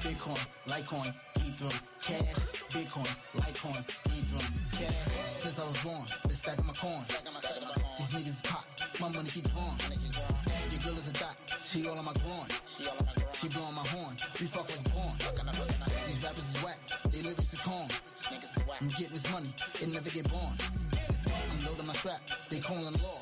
Bitcoin, Litecoin, Ethereum, cash. Bitcoin, Litecoin, Ethereum, cash. Since I was born, been stacking my coin. These niggas is pop, my money keep growing. Your girl is a dot, she all on my groin. She blowing my horn, we fuck like porn. These rappers is whack, they lyrics is corn. I'm getting this money, it never get born. I'm loading my strap, they calling the law.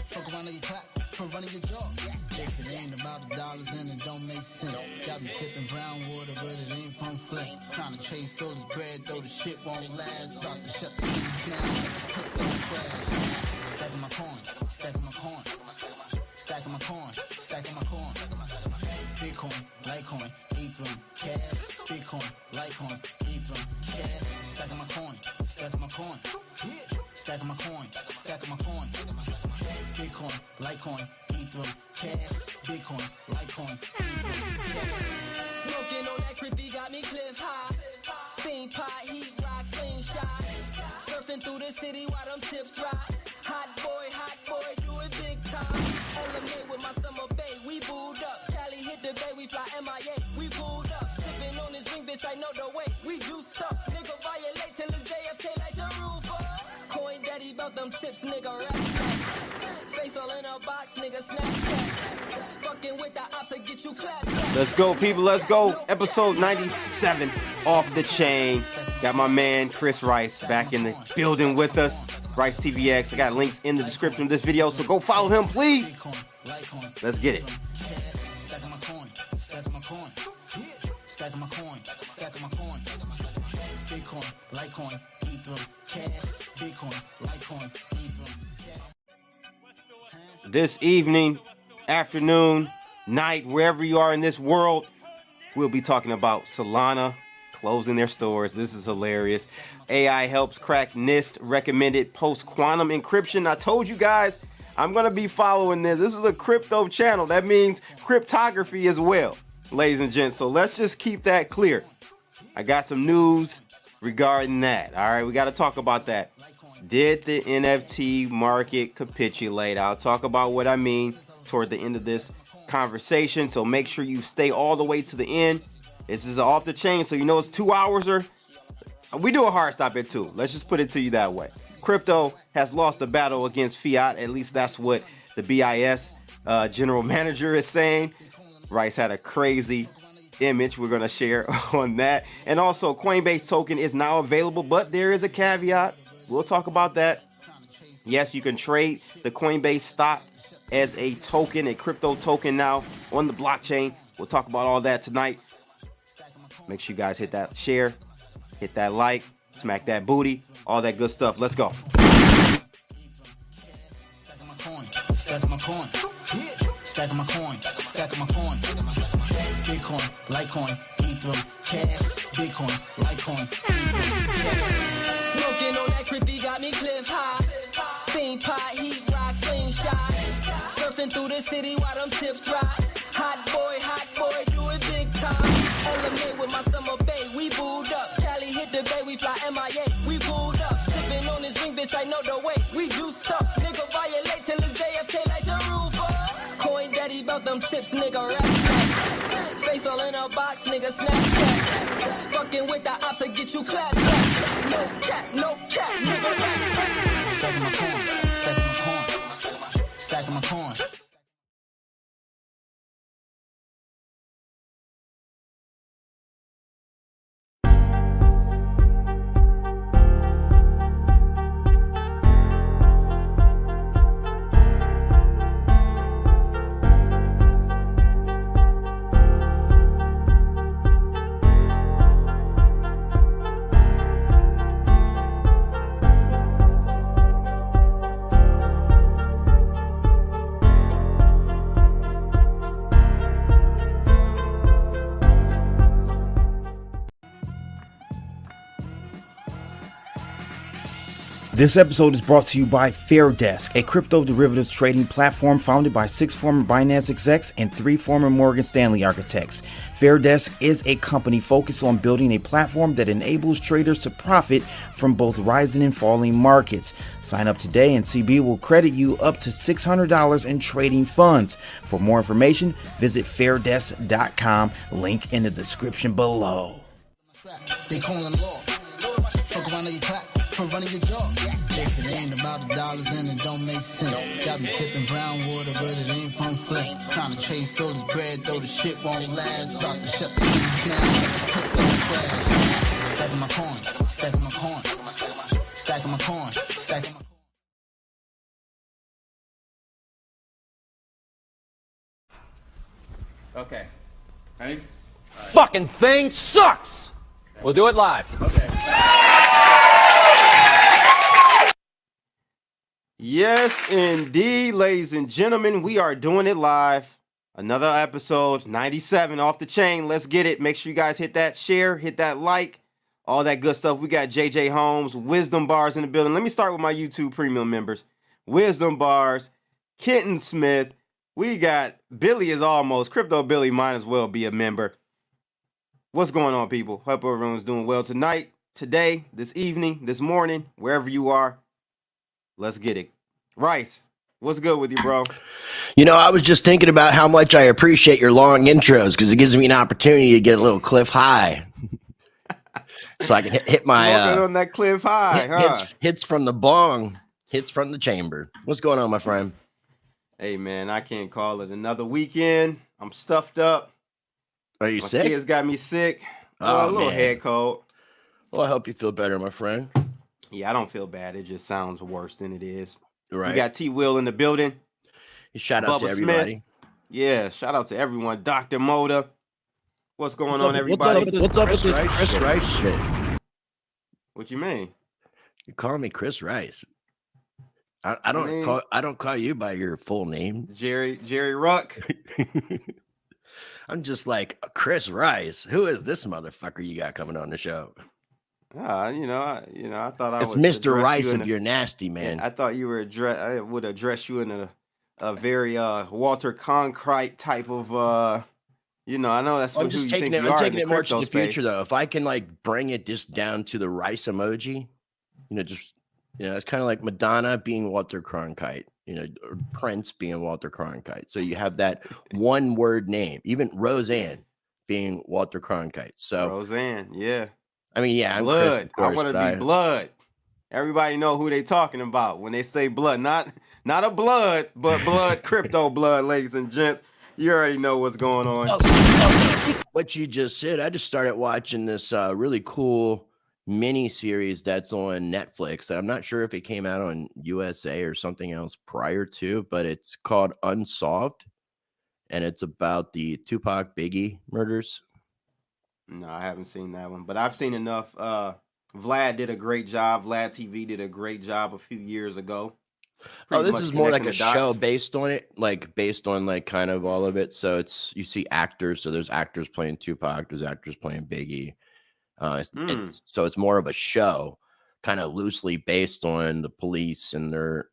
Fuck around and you clap for running your jaw. If it ain't about the dollars, then it don't make sense. Got me sipping brown water, but it ain't from Flint. Trying to chase all this bread, though the shit won't last. About to shut the city down like a crypto crash. Stacking my coin, stacking my coin. Stacking my coin, stacking my coin. Bitcoin, Litecoin, Ethereum, cash. Bitcoin, Litecoin, Ethereum, cash. Stacking my coin, stacking my coin. Stacking my coin, stacking my coin. Bitcoin, Litecoin, Ethereum, cash. Bitcoin, Litecoin, Ethereum, cash. Smoking on that crippy got me cliff high. Steam pot, heat rock, slingshot. Surfing through the city while them chips rise. Hot boy, do it big time. Element with my summer bay, we booed up. Cali hit the bay, we fly MIA, we pulled up. Sipping on this drink, bitch, I know the way. We juiced up, nigga violate till it's JFK like your roofer. Coin daddy bout them chips, nigga, rap snacks. Face all in a box, nigga, Snapchat. Fucking with the ops to get you clapped. Let's go, people, let's go. Episode 97, Off the Chain. Got my man Chris Rice back in the building with us. Rice TVX. I got links in the description of this video, so go follow him, please. Let's get it. Stacking my coin, stacking my coin. Stacking my coin, stacking my coin. Bitcoin, Litecoin, Ethereum, cash. Bitcoin, Litecoin, Ethereum, cash. This evening, afternoon, night, wherever you are in this world, we'll be talking about Solana closing their stores. This is hilarious. AI helps crack NIST-Recommended post-quantum encryption. I told you guys I'm going to be following this. This is a crypto channel. That means cryptography as well, ladies and gents. So let's just keep that clear. I got some news regarding that. All right, we got to talk about that. Did the NFT market capitulate? I'll talk about what I mean toward the end of this conversation. So make sure you stay all the way to the end. This is off the chain, so you know it's 2 hours or we do a hard stop at 2. Let's just put it to you that way. Crypto has lost the battle against Fiat. At least that's what the BIS general manager is saying. Rice had a crazy image we're going to share on that. And also, Coinbase token is now available, but there is a caveat. We'll talk about that. Yes, you can trade the Coinbase stock as a token, a crypto token now on the blockchain. We'll talk about all that tonight. Make sure you guys hit that share, hit that like, smack that booty, all that good stuff. Let's go. Stacking my coin, stacking my coin. Stacking my coin, stacking my coin. Bitcoin, Litecoin, Ethereum, cash. Bitcoin, Litecoin, Ethereum, cash. Smoking on that crippy got me cliff high. Steam pot, heat rock, slingshot. Surfing through the city while them chips rise. Hot boy, do it big time. Element with my summer bay, we booed up. Cali hit the bay, we fly MIA, we pulled up. Sipping on this drink, bitch, I know the way. We juiced up, nigga violate till it's JFK like your roofer. Coin daddy bout them chips, nigga, rap snacks. Face all in a box, nigga, Snapchat. Fucking with the ops to get you clapped. No cap, nigga, rap. Stacking my coin, stacking my coin. Stacking my coin. This episode is brought to you by FairDesk, a crypto derivatives trading platform founded by 6 former Binance execs and 3 former Morgan Stanley architects. FairDesk is a company focused on building a platform that enables traders to profit from both rising and falling markets. Sign up today and CB will credit you up to $600 in trading funds. For more information, visit fairdesk.com, link in the description below. They calling law. Fuck around your clap for running your jaw. If it ain't about the dollars, then it don't make sense. Got me sipping brown water, but it ain't from Flint. Trying to chase all this bread, though the shit won't last. About to shut the city down like a crypto crash. Stacking my coin, stacking my coin, stacking my coin, stacking my coin. Okay. Ready? Fucking thing sucks. We'll do it live. Okay. Yes, indeed, ladies and gentlemen, we are doing it live. Another episode, 97 off the chain. Let's get it. Make sure you guys hit that share, hit that like, all that good stuff. We got JJ Holmes, Wisdom Bars in the building. Let me start with my YouTube premium members. Wisdom Bars, Kenton Smith. We got Billy is almost. Crypto Billy might as well be a member. What's going on, people? Hope everyone's doing well tonight, today, this evening, this morning, wherever you are. Let's get it. Rice, what's good with you, bro? You know, I was just thinking about how much I appreciate your long intros because it gives me an opportunity to get a little cliff high. So I can hit my Smoking on that cliff high, hits from the bong, hits from the chamber. What's going on, my friend? Hey, man, I can't call it another weekend. I'm stuffed up. Are you My sick? kids got me sick. Oh, A little man. head cold. Well, I hope you feel better, my friend. Yeah, I don't feel bad. It just sounds worse than it is. Right. We got T. Will in the building. Shout out to Bubba everybody. Smith. Yeah, shout out to everyone. Dr. Moda. What's going on, everybody? What's up with this Chris Rice shit? What you mean? You call me Chris Rice. I don't call you by your full name. Jerry Ruck. I'm just like Chris Rice. Who is this motherfucker you got coming on the show? I thought I It's would Mr. address Rice you in if you're nasty, man. I thought you were I would address you in a very Walter Cronkite type of I know that's I'm who just you taking think it. you I'm are taking in it the more to crypto the space. future, though. If I can like bring it just down to the rice emoji, it's kind of like Madonna being Walter Cronkite, or Prince being Walter Cronkite. So you have that one word name, even Roseanne being Walter Cronkite. So Roseanne, yeah. I mean, yeah, I'm Blood. Chris, of course, I want to but be blood. Everybody know who they talking about when they say blood. Not a blood, but blood, crypto blood, ladies and gents. You already know what's going on. What you just said, I just started watching this really cool mini series that's on Netflix. I'm not sure if it came out on USA or something else prior to, but it's called Unsolved, and it's about the Tupac Biggie murders. No, I haven't seen that one, but I've seen enough. Vlad did a great job. Vlad TV did a great job a few years ago. This is more like a show based on it, based on kind of all of it. So you see actors. So there's actors playing Tupac, there's actors playing Biggie. So it's more of a show, kind of loosely based on the police and their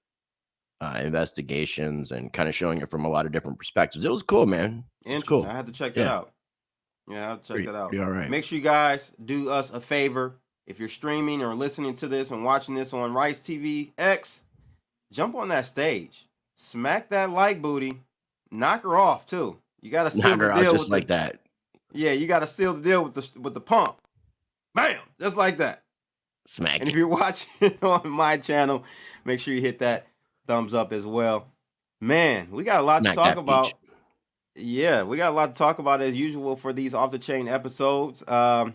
investigations, and kind of showing it from a lot of different perspectives. It was cool, man. Interesting. Cool. I had to check that out. Yeah, I'll check that out. All right. Make sure you guys do us a favor. If you're streaming or listening to this and watching this on Rice TV X, jump on that stage. Smack that like booty. Knock her off, too. You got to seal the deal just like that. Yeah, you got to seal the deal with the pump. Bam! Just like that. Smack And it. if you're watching on my channel, make sure you hit that thumbs up as well. Man, we got a lot to talk about. Beach. Yeah, we got a lot to talk about as usual for these off the chain episodes. Man,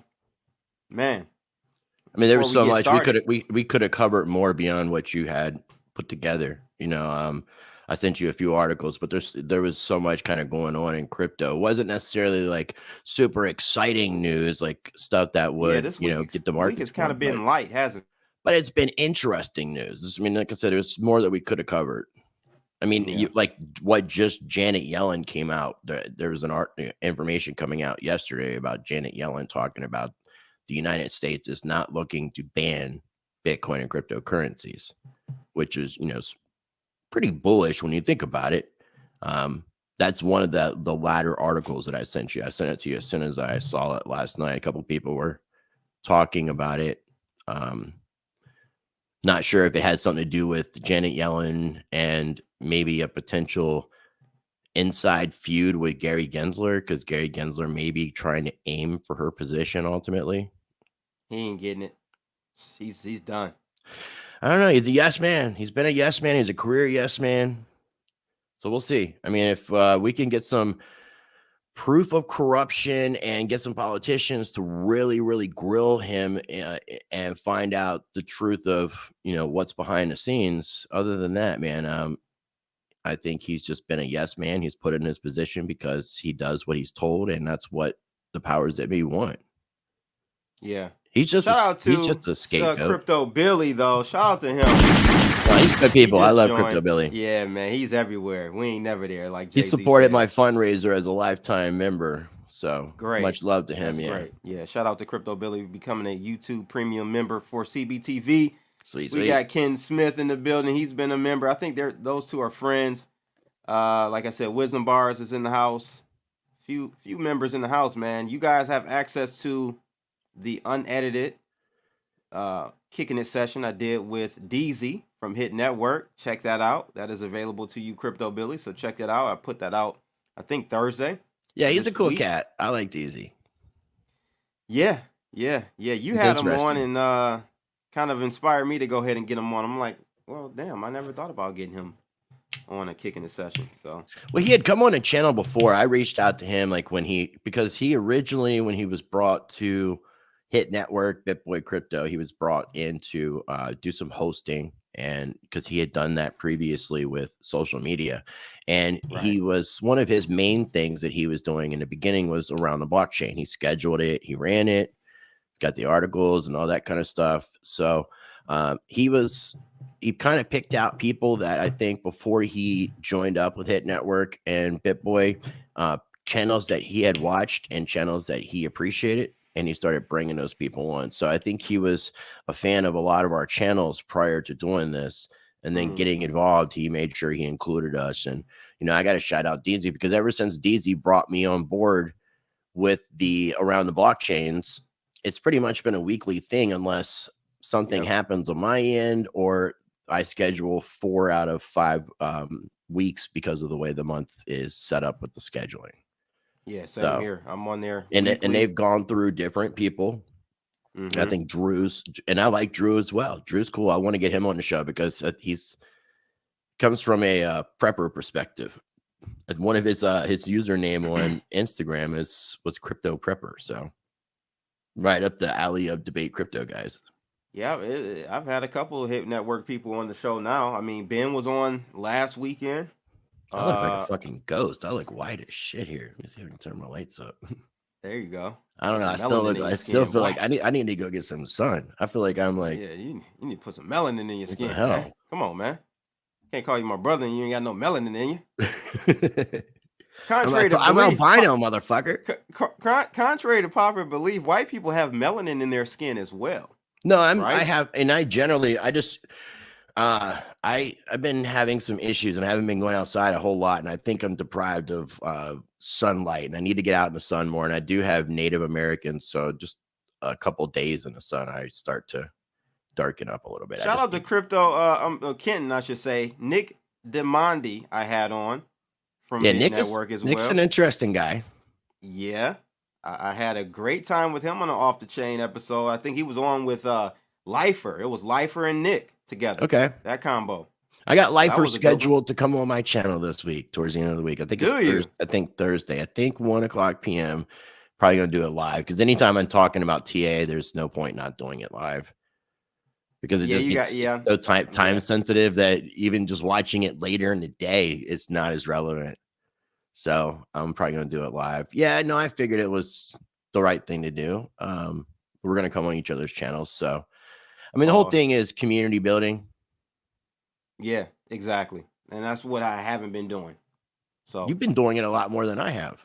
I mean, there was so much started, we could have covered more beyond what you had put together. I sent you a few articles, but there was so much kind of going on in crypto. It wasn't necessarily like super exciting news, like stuff that would get the market. It's kind of been light, hasn't it? But it's been interesting news. I mean, like I said, there's more that we could have covered. I mean, what just Janet Yellen came out. There was information coming out yesterday about Janet Yellen talking about the United States is not looking to ban Bitcoin and cryptocurrencies, which is, pretty bullish when you think about it. That's one of the latter articles that I sent you. I sent it to you as soon as I saw it last night. A couple people were talking about it. Not sure if it had something to do with Janet Yellen and maybe a potential inside feud with Gary Gensler, because Gary Gensler may be trying to aim for her position ultimately. He ain't getting it. He's done. I don't know. He's a yes man. He's been a yes man. He's a career yes man. So we'll see. I mean, if we can get some proof of corruption and get some politicians to really, really grill him and find out the truth of, what's behind the scenes. Other than that, man, I think he's just been a yes man. He's put in his position because he does what he's told, and that's what the powers that be want. Yeah. He's just he's just a scapegoat. Crypto Billy, though. Shout out to him. Well, he's good people. I love Crypto Billy. Yeah, man. He's everywhere. We ain't never there. Like he Jay-Z supported said. my fundraiser as a lifetime member. So great. Much love to him. That's great. Yeah. Shout out to Crypto Billy becoming a YouTube premium member for CBTV. Sweet. We got Ken Smith in the building. He's been a member. I think those two are friends. Like I said, Wisdom Bars is in the house. Few members in the house, man. You guys have access to the unedited Kicking It session I did with DZ from Hit Network. Check that out. That is available to you, Crypto Billy. So check that out. I put that out, I think, Thursday. Yeah, he's a cool cat. I like DZ. Yeah. You had him on and kind of inspired me to go ahead and get him on. I'm like, well, damn, I never thought about getting him on a Kicking It session. So, well, he had come on a channel before. I reached out to him because he originally, when he was brought to Hit Network, BitBoy Crypto, he was brought in to do some hosting, and because he had done that previously with social media, and he was one of his main things that he was doing in the beginning was around the blockchain. He scheduled it, he ran it, got the articles and all that kind of stuff. So he kind of picked out people that I think before he joined up with Hit Network and BitBoy, channels that he had watched and channels that he appreciated. And he started bringing those people on. So I think he was a fan of a lot of our channels prior to doing this. And then getting involved, he made sure he included us. And, I got to shout out DZ, because ever since DZ brought me on board with the Around the Blockchains, it's pretty much been a weekly thing unless something happens on my end or I schedule 4 out of 5 weeks because of the way the month is set up with the scheduling. Yeah, same here. I'm on there. And they've gone through different people. I think Drew's, and I like Drew as well. Drew's cool. I want to get him on the show because he's comes from a prepper perspective. And one of his username on Instagram was Crypto Prepper. So right up the alley of debate crypto guys. Yeah, I've had a couple of Hit Network people on the show now. I mean, Ben was on last weekend. I look like a fucking ghost. I look white as shit here. Let me see if I can turn my lights up. There you go. I don't know. I still feel like I need to go get some sun. I feel like I'm like, yeah, you need to put some melanin in your skin. What the hell? Man. Come on, man. Can't call you my brother and you ain't got no melanin in you. Contrary to belief, I'm albino, motherfucker. Contrary to popular belief, white people have melanin in their skin as well. No, I've been having some issues and I haven't been going outside a whole lot. And I think I'm deprived of sunlight and I need to get out in the sun more. And I do have Native Americans. So just a couple days in the sun, I start to darken up a little bit. Shout out to Crypto, Kenton, I should say. Nick DeMondi I had on from Hit Network as well. Nick's an interesting guy. Yeah. I had a great time with him on an Off the Chain episode. I think he was on with Lifer. It was Lifer and Nick together. Okay. That combo. I got Lifer scheduled to come on my channel this week, towards the end of the week. I think Thursday. I think 1:00 p.m. Probably gonna do it live because anytime I'm talking about TA, there's no point not doing it live. Because it's so time sensitive that even just watching it later in the day, it's not as relevant. So I'm probably going to do it live. Yeah, no, I figured it was the right thing to do. We're going to come on each other's channels. So, I mean, the whole thing is community building. Yeah, exactly. And that's what I haven't been doing. So you've been doing it a lot more than I have.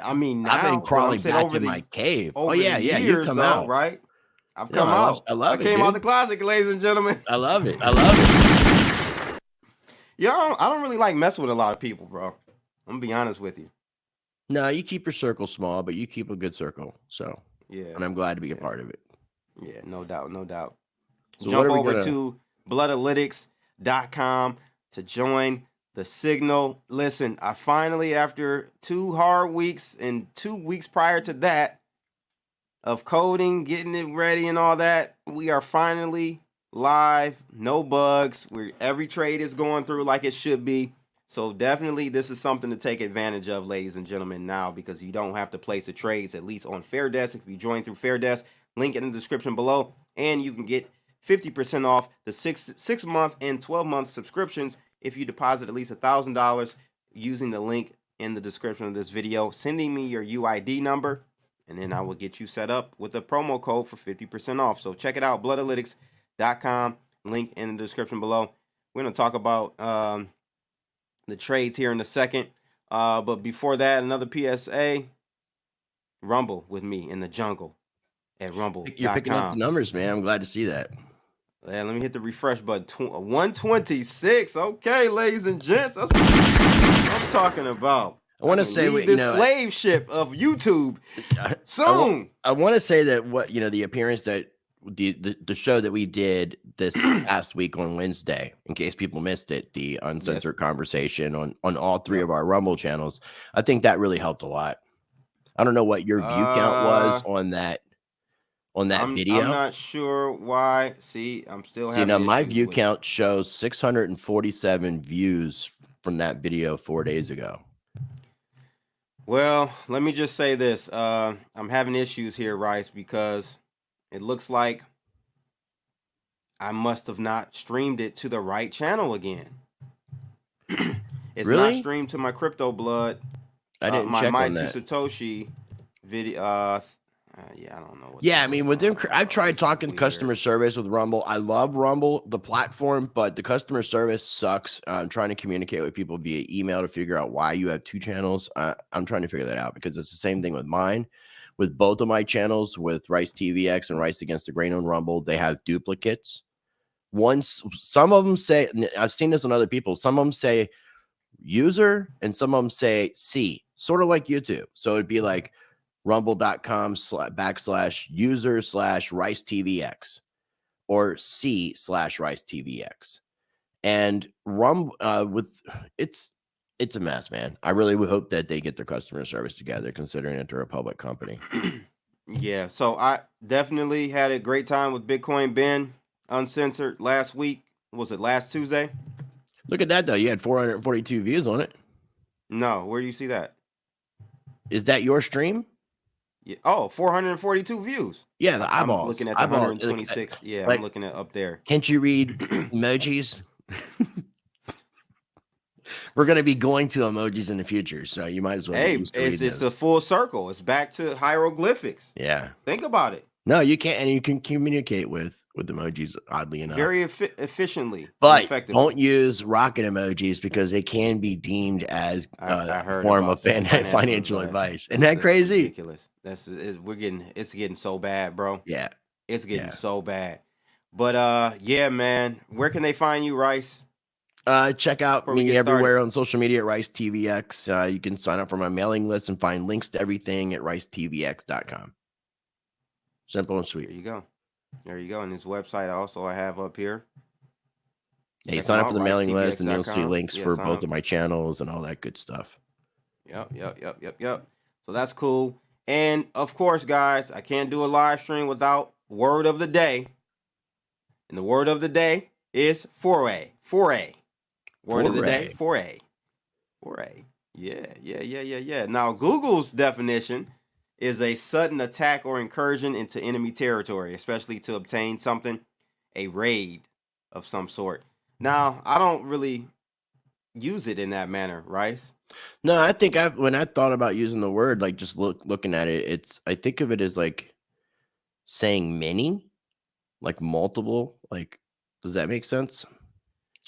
I mean, now, I've been crawling back in my cave. You come out, right? I've No, come out. I love I it, came out dude. the closet, ladies and gentlemen. I love it. I love it. Yeah, I don't really like messing with a lot of people, bro. I'm gonna be honest with you. No, you keep your circle small, but you keep a good circle. So, Yeah. and I'm glad to be a part of it. Yeah, no doubt, no doubt. So Jump over to bloodalytics.com to join the signal. Listen, I finally, after 2 hard weeks and 2 weeks prior to that of coding, getting it ready and all that, we are finally live, no bugs. Every trade is going through like it should be. So definitely this is something to take advantage of, ladies and gentlemen, now, because you don't have to place the trades, at least on Fairdesk. If you join through Fairdesk, link in the description below, and you can get 50% off the 6-month and 12-month subscriptions if you deposit at least $1,000 using the link in the description of this video, sending me your UID number, and then I will get you set up with a promo code for 50% off. So check it out, bloodalytics.com, link in the description below. We're going to talk about the trades here in a second. But before that, another PSA, Rumble with me in the jungle at rumble.com. You're picking up the numbers, man. I'm glad to see that. Yeah, let me hit the refresh button. 126. Okay, ladies and gents, that's what I'm talking about. I want to say this slave ship of YouTube soon. I want to say that the appearance that the show that we did this past week on Wednesday, in case people missed it, the uncensored conversation on all 3 of our Rumble channels, I think that really helped a lot. I don't know what your view count was on that video. I'm not sure why. See, I'm still having now my view with count shows 647 views from that video 4 days ago. Well, let me just say this. I'm having issues here, Rice, because it looks like I must have not streamed it to the right channel again. It's Really? not streamed to my Crypto Blood. I didn't check on that. My Satoshi video. Yeah, I don't know. I mean, with them, I've tried talking customer service with Rumble. I love Rumble, the platform, but the customer service sucks. I'm trying to communicate with people via email to figure out why you have 2 channels. I'm trying to figure that out because it's the same thing with mine. With both of my channels, with Rice TVX and Rice Against the Grain on Rumble, they have duplicates. Some of them say, I've seen this on other people, some of them say user and some of them say C, sort of like YouTube. So it'd be like rumble.com/user/RiceTVX or C/RiceTVX. And it's a mess, man. I really would hope that they get their customer service together, considering that they're a public company. Yeah, so I definitely had a great time with Bitcoin Ben Uncensored last week. Was it last Tuesday? Look at that, though. You had 442 views on it. No, where do you see that? Is that your stream? Yeah. Oh, 442 views. Yeah, the eyeballs. I'm looking at the 126. Yeah, I'm looking at up there. Can't you read emojis? We're going to be going to emojis in the future, so you might as well. Hey, it's a full circle. It's back to hieroglyphics. Yeah. Think about it. No, you can't, and you can communicate with emojis, oddly enough. Very efficiently. But don't use rocket emojis because they can be deemed as a form of financial advice. Isn't that crazy? Ridiculous. It's getting so bad, bro. Yeah. It's getting so bad. But yeah, man. Where can they find you, Rice? Check out me everywhere on social media at Rice TVX. You can sign up for my mailing list and find links to everything at ricetvx.com. Simple and sweet. There you go. There you go. And his website also I have up here. Yeah, you sign up for the mailing list and you'll see links for both of my channels and all that good stuff. Yep. So that's cool. And of course, guys, I can't do a live stream without word of the day. And the word of the day is foray. Word of the day, foray. Yeah. Now, Google's definition is a sudden attack or incursion into enemy territory, especially to obtain something, a raid of some sort. Now, I don't really use it in that manner, Rice. No, I think when I thought about using the word, like just looking at it, I think of it as like saying many, like multiple. Like, does that make sense?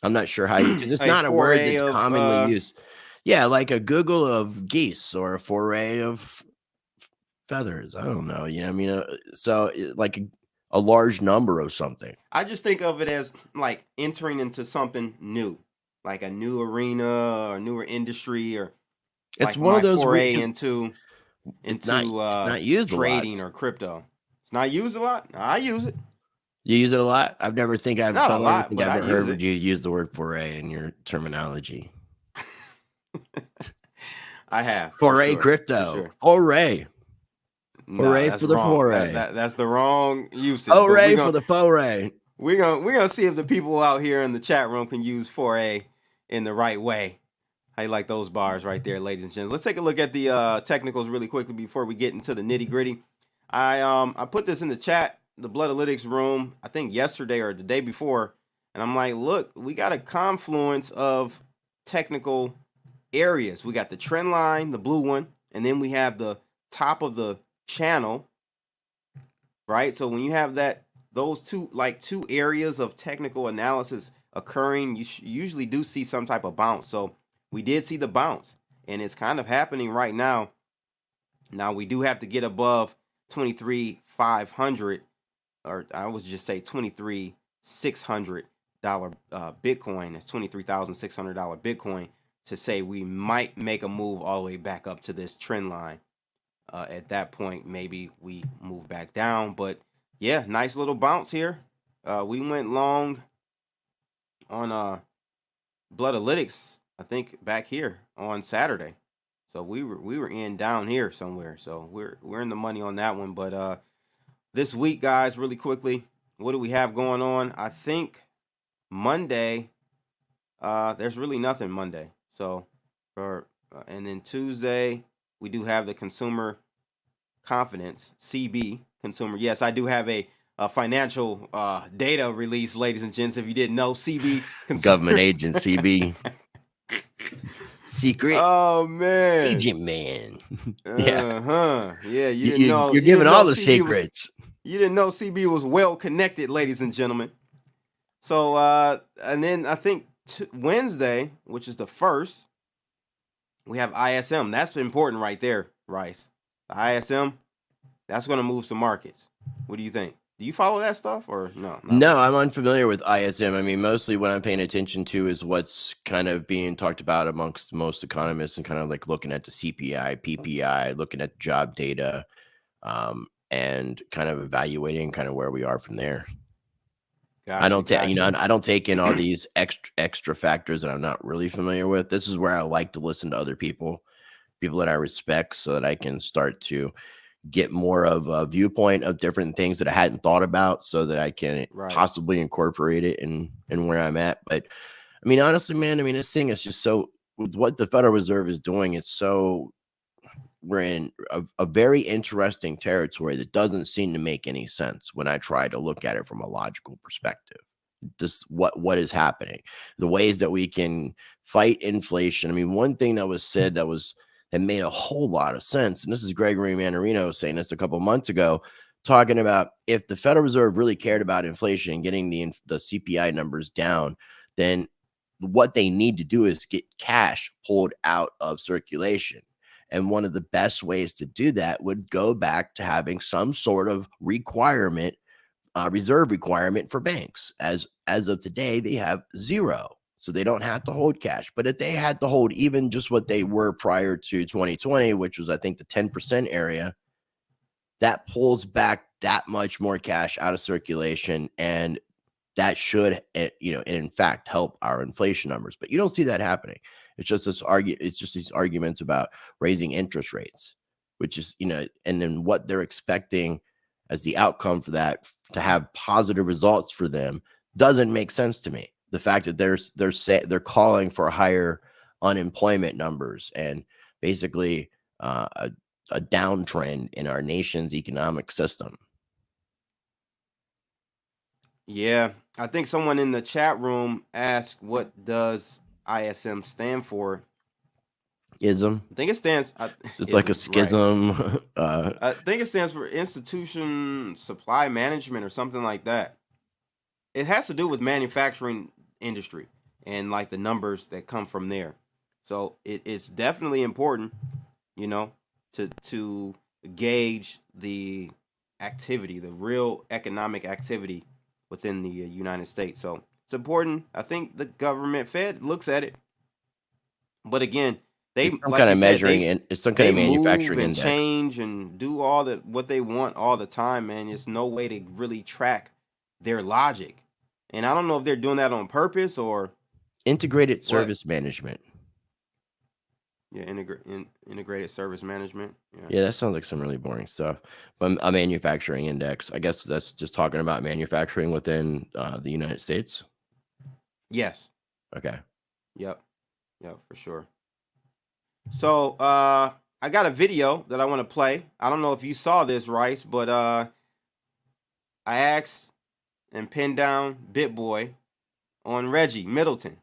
I'm not sure how you. It's not a word that's commonly used. Yeah, like a Google of geese or a foray of feathers. I don't know. You know, I mean, so like a large number of something. I just think of it as like entering into something new, like a new arena or newer industry, or It's like one my of those foray weird, into it's not used a lot. trading or crypto. It's not used a lot. I use it. You use it a lot? I don't think Not I've a lot, but I ever use heard it. you use the word foray in your terminology. I have. Foray for crypto. sure. Foray. Nah, Hooray that's for the wrong. foray. That's the wrong usage. But Hooray for the foray. We're gonna see if the people out here in the chat room can use foray in the right way. I like those bars right there, ladies and gents. Let's take a look at the technicals really quickly before we get into the nitty gritty. I put this in the chat, the Bloodalytics room, I think yesterday or the day before, and I'm like, look, we got a confluence of technical areas. We got the trend line, the blue one, and then we have the top of the channel, right? So when you have those two areas of technical analysis occurring, you usually do see some type of bounce. So we did see the bounce, and it's kind of happening right now. Now we do have to get above 23,500, or I would just say $23,600 Bitcoin. That's $23,600 Bitcoin to say we might make a move all the way back up to this trend line. At that point, maybe we move back down. But yeah, nice little bounce here. We went long on Bloodalytics, I think, back here on Saturday. So we were in down here somewhere. So we're in the money on that one. But this week, guys, really quickly, what do we have going on? I think Monday, there's really nothing Monday. So and then Tuesday, we do have the consumer confidence, CB, consumer. Yes, I do have a financial data release, ladies and gents. If you didn't know, CB, consumer. Government agent, CB. Secret. Oh, man. Agent man. Yeah, you didn't know. You're giving all the secrets. You didn't know CB was well connected, ladies and gentlemen. So, and then I think Wednesday, which is the 1st, we have ISM. That's important right there, Rice. The ISM, that's going to move some markets. What do you think? Do you follow that stuff or no? No, I'm unfamiliar with ISM. I mean, mostly what I'm paying attention to is what's kind of being talked about amongst most economists, and kind of like looking at the CPI, PPI, looking at job data, and kind of evaluating kind of where we are from there. Gotcha, I don't take in all these extra factors that I'm not really familiar with. This is where I like to listen to other people that I respect, so that I can start to get more of a viewpoint of different things that I hadn't thought about, so that I can possibly incorporate it in where I'm at. But I mean, honestly, man, I mean, this thing is just so, with what the Federal Reserve is doing, it's so, we're in a very interesting territory that doesn't seem to make any sense when I try to look at it from a logical perspective. Just what is happening, the ways that we can fight inflation. I mean, one thing that was said that made a whole lot of sense, and this is Gregory Mannarino saying this a couple months ago, talking about if the Federal Reserve really cared about inflation and getting the CPI numbers down, then what they need to do is get cash pulled out of circulation. And one of the best ways to do that would go back to having some sort of requirement, reserve requirement for banks. As of today, they have zero. So they don't have to hold cash. But if they had to hold even just what they were prior to 2020, which was, I think, the 10% area, that pulls back that much more cash out of circulation. And that should, in fact, help our inflation numbers. But you don't see that happening. It's just these arguments about raising interest rates, which is, and then what they're expecting as the outcome for that to have positive results for them doesn't make sense to me. The fact that they're calling for higher unemployment numbers and basically a downtrend in our nation's economic system. Yeah, I think someone in the chat room asked, "What does ISM stand for?" Ism. I think it stands. It's like a schism. Right. I think it stands for Institution Supply Management or something like that. It has to do with manufacturing industry and like the numbers that come from there. So it's definitely important, to gauge the activity, the real economic activity within the United States. So it's important. I think the government Fed looks at it, but again, they It's some like kind you of said, measuring and it's some kind of they move manufacturing and index. change and do all the what they want all the time, man. There's no way to really track their logic, and I don't know if they're doing that on purpose or Integrated service management. yeah, integrated service management. Yeah, that sounds like some really boring stuff. But a manufacturing index, I guess that's just talking about manufacturing within the United States. Yes. Okay. Yep, for sure. So I got a video that I want to play. I don't know if you saw this, Rice, but I asked and pinned down BitBoy on Reggie Middleton.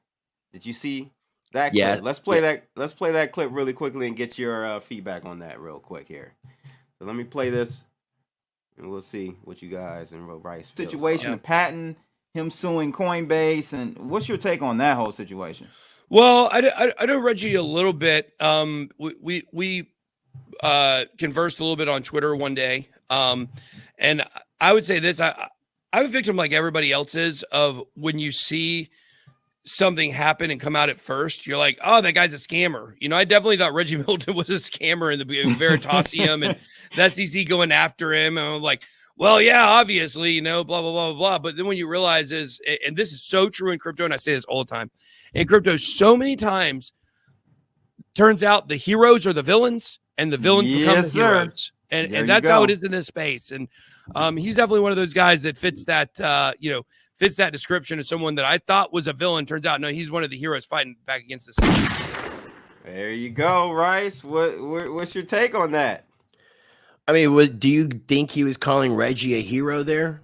Did you see that clip? Let's play that. Let's play that clip really quickly and get your feedback on that real quick here. So let me play this, and we'll see what you guys and Rice situation, the patent, him suing Coinbase, and what's your take on that whole situation? Well, I know Reggie a little bit. We conversed a little bit on Twitter one day, and I would say this: I'm a victim, like everybody else is, of when you see something happen and come out at first, you're like, oh, that guy's a scammer. You know, I definitely thought Reggie Middleton was a scammer in the Veritasium, and that's easy going after him. And I'm like, well, yeah, obviously, you know, blah, blah, blah, blah. But then when you realize and this is so true in crypto, and I say this all the time, in crypto, so many times, turns out the heroes are the villains, and the villains become the heroes. And that's how it is in this space. And he's definitely one of those guys that fits that, fits that description of someone that I thought was a villain. Turns out, no, he's one of the heroes fighting back against the system. There you go, Rice. What's your take on that? I mean, do you think he was calling Reggie a hero there?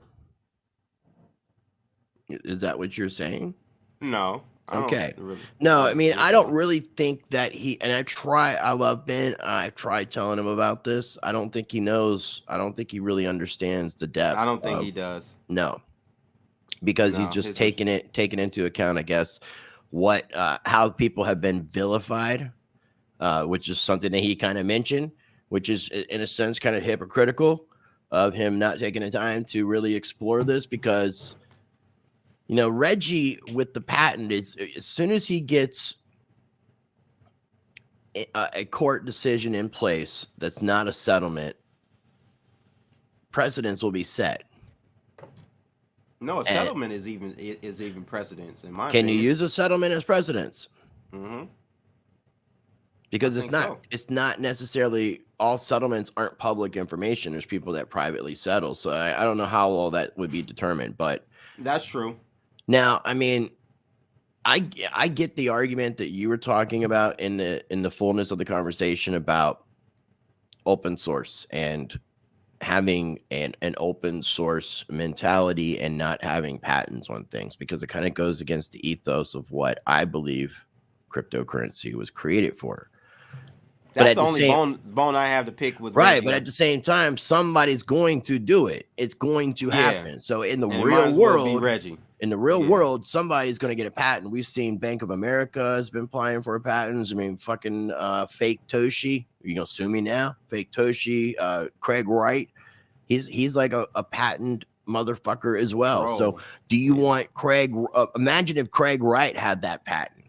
Is that what you're saying? No. Okay. No, I mean, I don't really think that I love Ben. I've tried telling him about this. I don't think he knows. I don't think he really understands the depth. I don't think he does. No. Because he's just taking into account, I guess, how people have been vilified, which is something that he kind of mentioned, which is in a sense kind of hypocritical of him not taking the time to really explore this, because you know, Reggie with the patent is, as soon as he gets a court decision in place that's not a settlement, precedents will be set. No, a settlement is even precedence in my opinion. Can you use a settlement as precedence? Mm-hmm. Because it's not necessarily, all settlements aren't public information. There's people that privately settle. So I don't know how all that would be determined, but that's true. Now, I mean, I get the argument that you were talking about in the fullness of the conversation about open source and having an open source mentality and not having patents on things, because it kind of goes against the ethos of what I believe cryptocurrency was created for. That's the only bone I have to pick with. Right, but at the same time, somebody's going to do it. It's going to happen. So in the real world, Reggie. In the real world, somebody's going to get a patent. We've seen Bank of America has been applying for patents. I mean, fucking fake Toshi. You gonna sue me now? Fake Toshi, Craig Wright. He's like a patent motherfucker as well. Bro. So do you want Craig? Imagine if Craig Wright had that patent.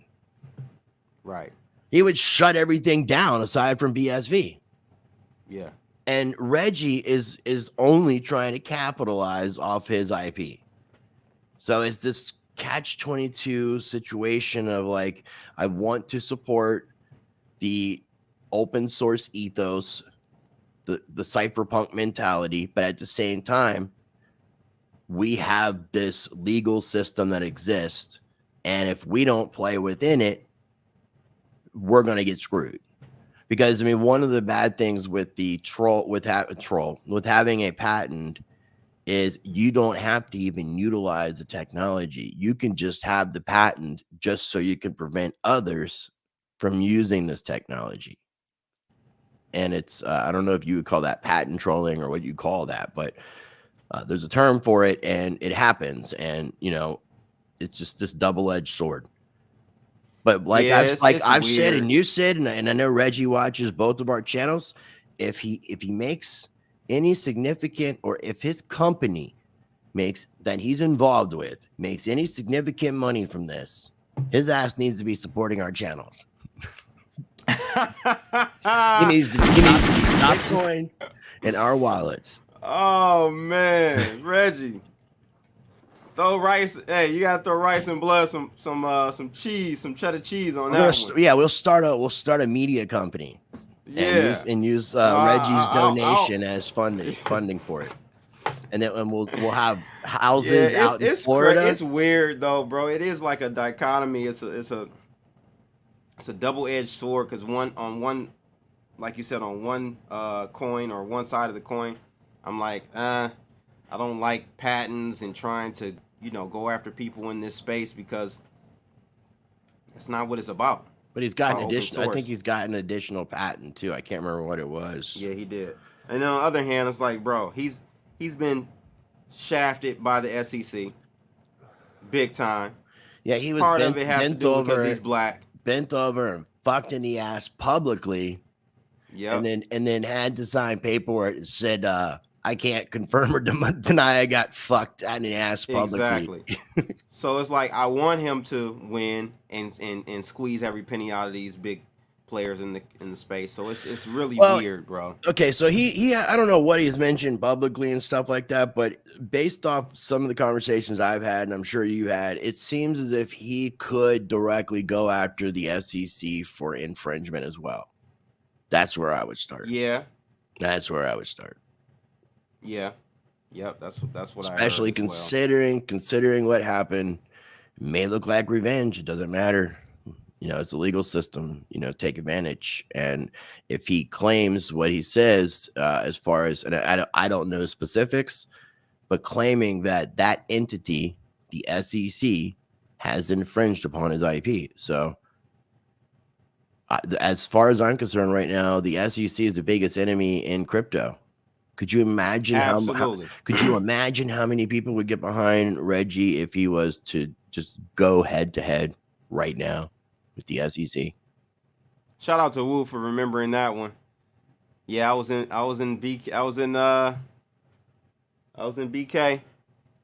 Right. He would shut everything down aside from BSV. Yeah. And Reggie is only trying to capitalize off his IP. So it's this catch-22 situation of like, I want to support the open source ethos, the cypherpunk mentality, but at the same time, we have this legal system that exists, and if we don't play within it, we're going to get screwed. Because I mean, one of the bad things with the with having a patent is you don't have to even utilize the technology. You can just have the patent just so you can prevent others from using this technology. And it's I don't know if you would call that patent trolling or what you call that, but there's a term for it, and it happens. And you know, it's just this double-edged sword. But like I've said, and you said, and I know Reggie watches both of our channels. If he makes any significant, or if his company that he's involved with makes any significant money from this, his ass needs to be supporting our channels. He needs to be Bitcoin in our wallets. Oh man, Reggie. Throw rice. Hey, you gotta throw rice and blood, some cheese, some cheddar cheese on that one. Yeah, we'll start a media company. Yeah, and use Reggie's donation as funding for it, and then we'll have houses out in Florida. It's weird though, bro. It is like a dichotomy. It's a double-edged sword, because like you said, on one coin or one side of the coin, I'm like, I don't like patents and trying to go after people in this space, because it's not what it's about. But he's got an additional. I think he's got an additional patent too. I can't remember what it was. Yeah, he did. And on the other hand, it's like, bro, he's been shafted by the SEC, big time. Yeah, he was part of it has to do because he's black, bent over and fucked in the ass publicly. Yeah, and then had to sign paperwork that said, I can't confirm or deny I got fucked in the ass publicly. Exactly. So it's like, I want him to win and squeeze every penny out of these big players in the space. So it's really weird, bro. Okay, so he I don't know what he's mentioned publicly and stuff like that, but based off some of the conversations I've had, and I'm sure you had, it seems as if he could directly go after the SEC for infringement as well. That's where I would start. Yeah. That's where I would start. Yeah. Yep. That's what especially I heard considering what happened. It may look like revenge. It doesn't matter. It's a legal system. Take advantage. And if he claims what he says, as far as, and I don't know specifics, but claiming that entity, the SEC, has infringed upon his IP. So, as far as I'm concerned right now, the SEC is the biggest enemy in crypto. Could you imagine could you imagine how many people would get behind Reggie if he was to just go head to head right now with the SEC? Shout out to Wu for remembering that one. Yeah, I was in BK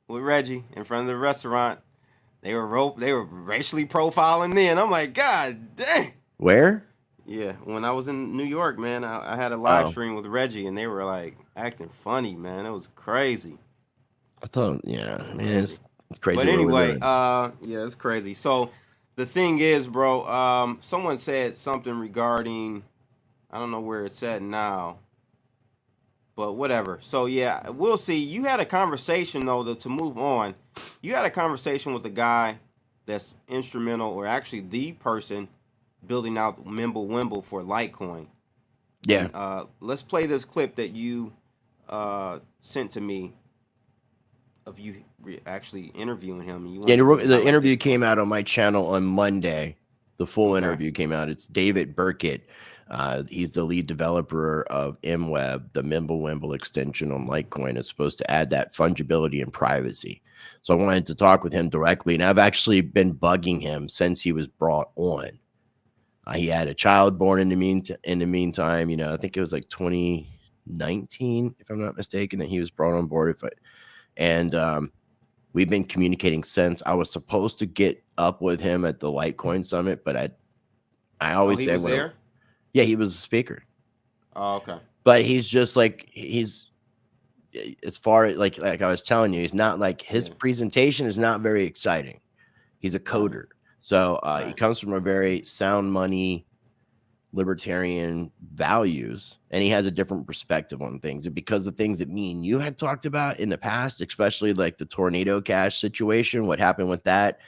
with Reggie in front of the restaurant. They were racially profiling then. I'm like, God dang. Where? Yeah, when I was in New York, man, I had a live stream with Reggie, and they were like acting funny, man. It was crazy. I thought, yeah, man, it's crazy. But anyway, yeah, it's crazy. So the thing is, bro, someone said something regarding, I don't know where it's at now, but whatever. So yeah, we'll see. You had a conversation though, to move on. You had a conversation with the guy that's instrumental, or actually the person building out Mimblewimble for Litecoin. Yeah. And, let's play this clip that you sent to me of you actually interviewing him. And the interview came out on my channel on Monday. The full interview came out. It's David Burkett. He's the lead developer of MWeb, the Mimblewimble extension on Litecoin. It's supposed to add that fungibility and privacy. So I wanted to talk with him directly, and I've actually been bugging him since he was brought on. He had a child born in the meantime. I think it was like 2019, if I'm not mistaken, that he was brought on board. We've been communicating since. I was supposed to get up with him at the Litecoin Summit, but I always say, was there? Yeah, he was a speaker. Oh, okay. But he's just like, as far as like I was telling you, he's not like, his presentation is not very exciting. He's a coder. So he comes from a very sound money, libertarian values, and he has a different perspective on things. And because the things that me and you had talked about in the past, especially like the Tornado Cash situation, what happened with that,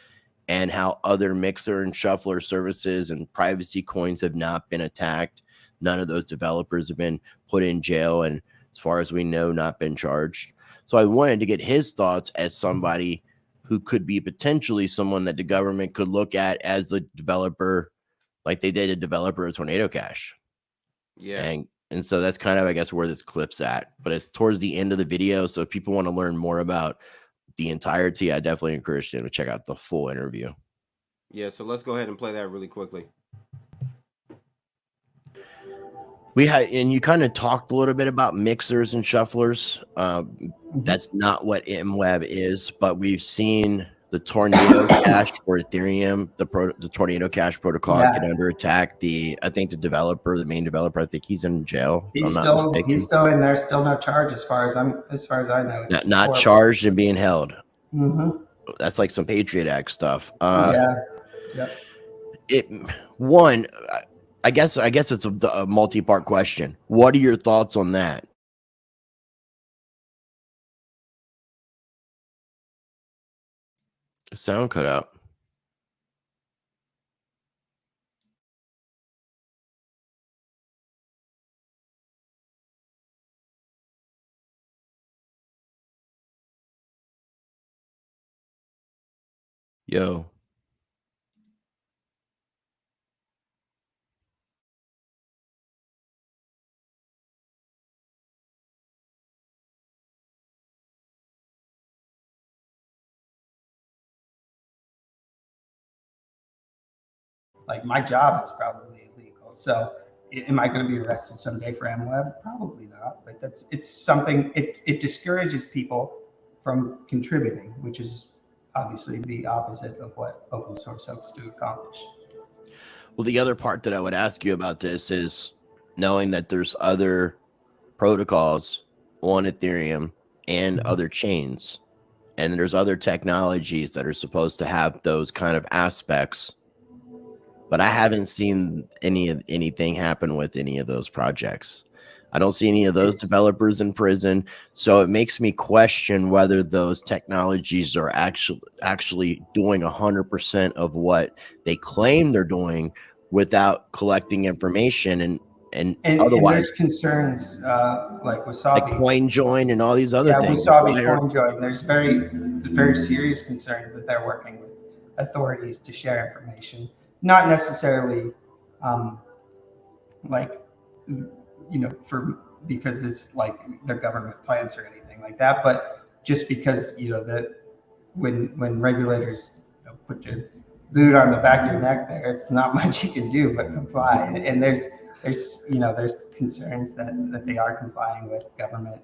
and how other mixer and shuffler services and privacy coins have not been attacked. None of those developers have been put in jail, and as far as we know, not been charged. So I wanted to get his thoughts as somebody who could be potentially someone that the government could look at as the developer, like they did a developer of Tornado Cash. Yeah. And so that's kind of, I guess, where this clip's at. But it's towards the end of the video. So if people want to learn more about the entirety, I definitely encourage them to check out the full interview. Yeah, so let's go ahead and play that really quickly. We had, and you kind of talked a little bit about mixers and shufflers. That's not what MWeb is, but we've seen the Tornado Cash for Ethereum, the Tornado Cash protocol get under attack. I think the main developer, I think he's in jail. He's still in there, still no charge as far as I know. Not charged and being held. Mm-hmm. That's like some Patriot Act stuff. Yep. I guess it's a multi-part question. What are your thoughts on that? The sound cut out. Yo. Like my job is probably illegal. So am I going to be arrested someday for MWeb? Probably not. Like it's something, it discourages people from contributing, which is obviously the opposite of what open source hopes to accomplish. Well, the other part that I would ask you about this is knowing that there's other protocols on Ethereum and other chains, and there's other technologies that are supposed to have those kind of aspects. But I haven't seen anything happen with any of those projects. I don't see any of those developers in prison. So it makes me question whether those technologies are actually doing 100% of what they claim they're doing without collecting information and otherwise. And there's concerns like Wasabi, like CoinJoin and all these other things. Wasabi, CoinJoin. There's very serious concerns that they're working with authorities to share information. Not necessarily because it's like their government plans or anything like that, but just because that when regulators put your boot on the back of your neck, it's not much you can do but comply. And there's concerns that they are complying with government.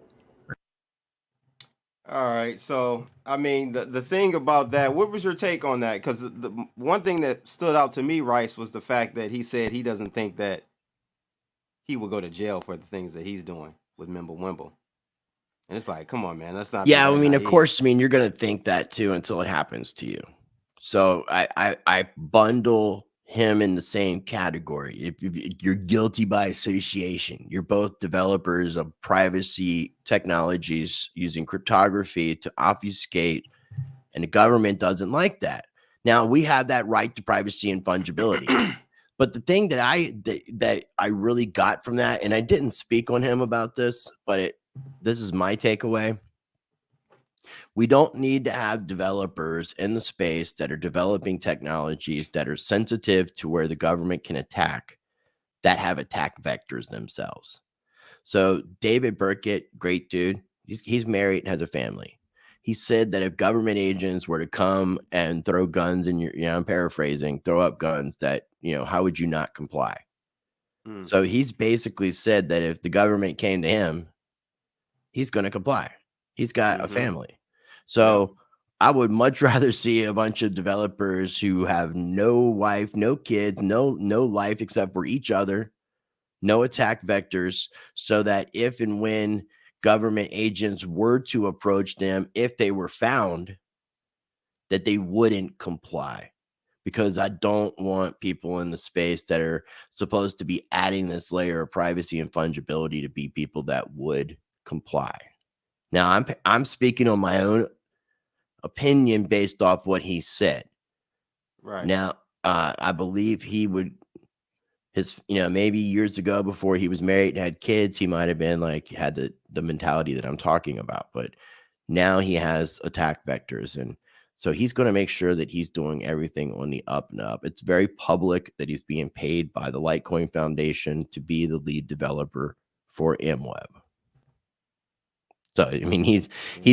All right. So, I mean, the thing about that, what was your take on that? Because the one thing that stood out to me, Rice, was the fact that he said he doesn't think that he will go to jail for the things that he's doing with Mimblewimble. And it's like, come on, man, that's not. Yeah, I mean, of course, you're going to think that too until it happens to you. So I bundle him in the same category. If you're guilty by association, you're both developers of privacy technologies using cryptography to obfuscate, and the government doesn't like that. Now, we have that right to privacy and fungibility. But the thing that I really got from that, and I didn't speak on him about this, but this is my takeaway. We don't need to have developers in the space that are developing technologies that are sensitive to where the government can attack, that have attack vectors themselves. So David Burkett, great dude. He's married and has a family. He said that if government agents were to come and throw guns in your, I'm paraphrasing, throw up guns, that, how would you not comply? So he's basically said that if the government came to him, he's going to comply. He's got a family. So I would much rather see a bunch of developers who have no wife, no kids, no life except for each other, no attack vectors, so that if and when government agents were to approach them, if they were found, that they wouldn't comply. Because I don't want people in the space that are supposed to be adding this layer of privacy and fungibility to be people that would comply. Now, I'm speaking on my own opinion based off what he said. Right. Now, I believe he would, maybe years ago before he was married and had kids, he might have been like, had the mentality that I'm talking about. But now he has attack vectors. And so he's going to make sure that he's doing everything on the up and up. It's very public that he's being paid by the Litecoin Foundation to be the lead developer for MWeb. So I mean, he's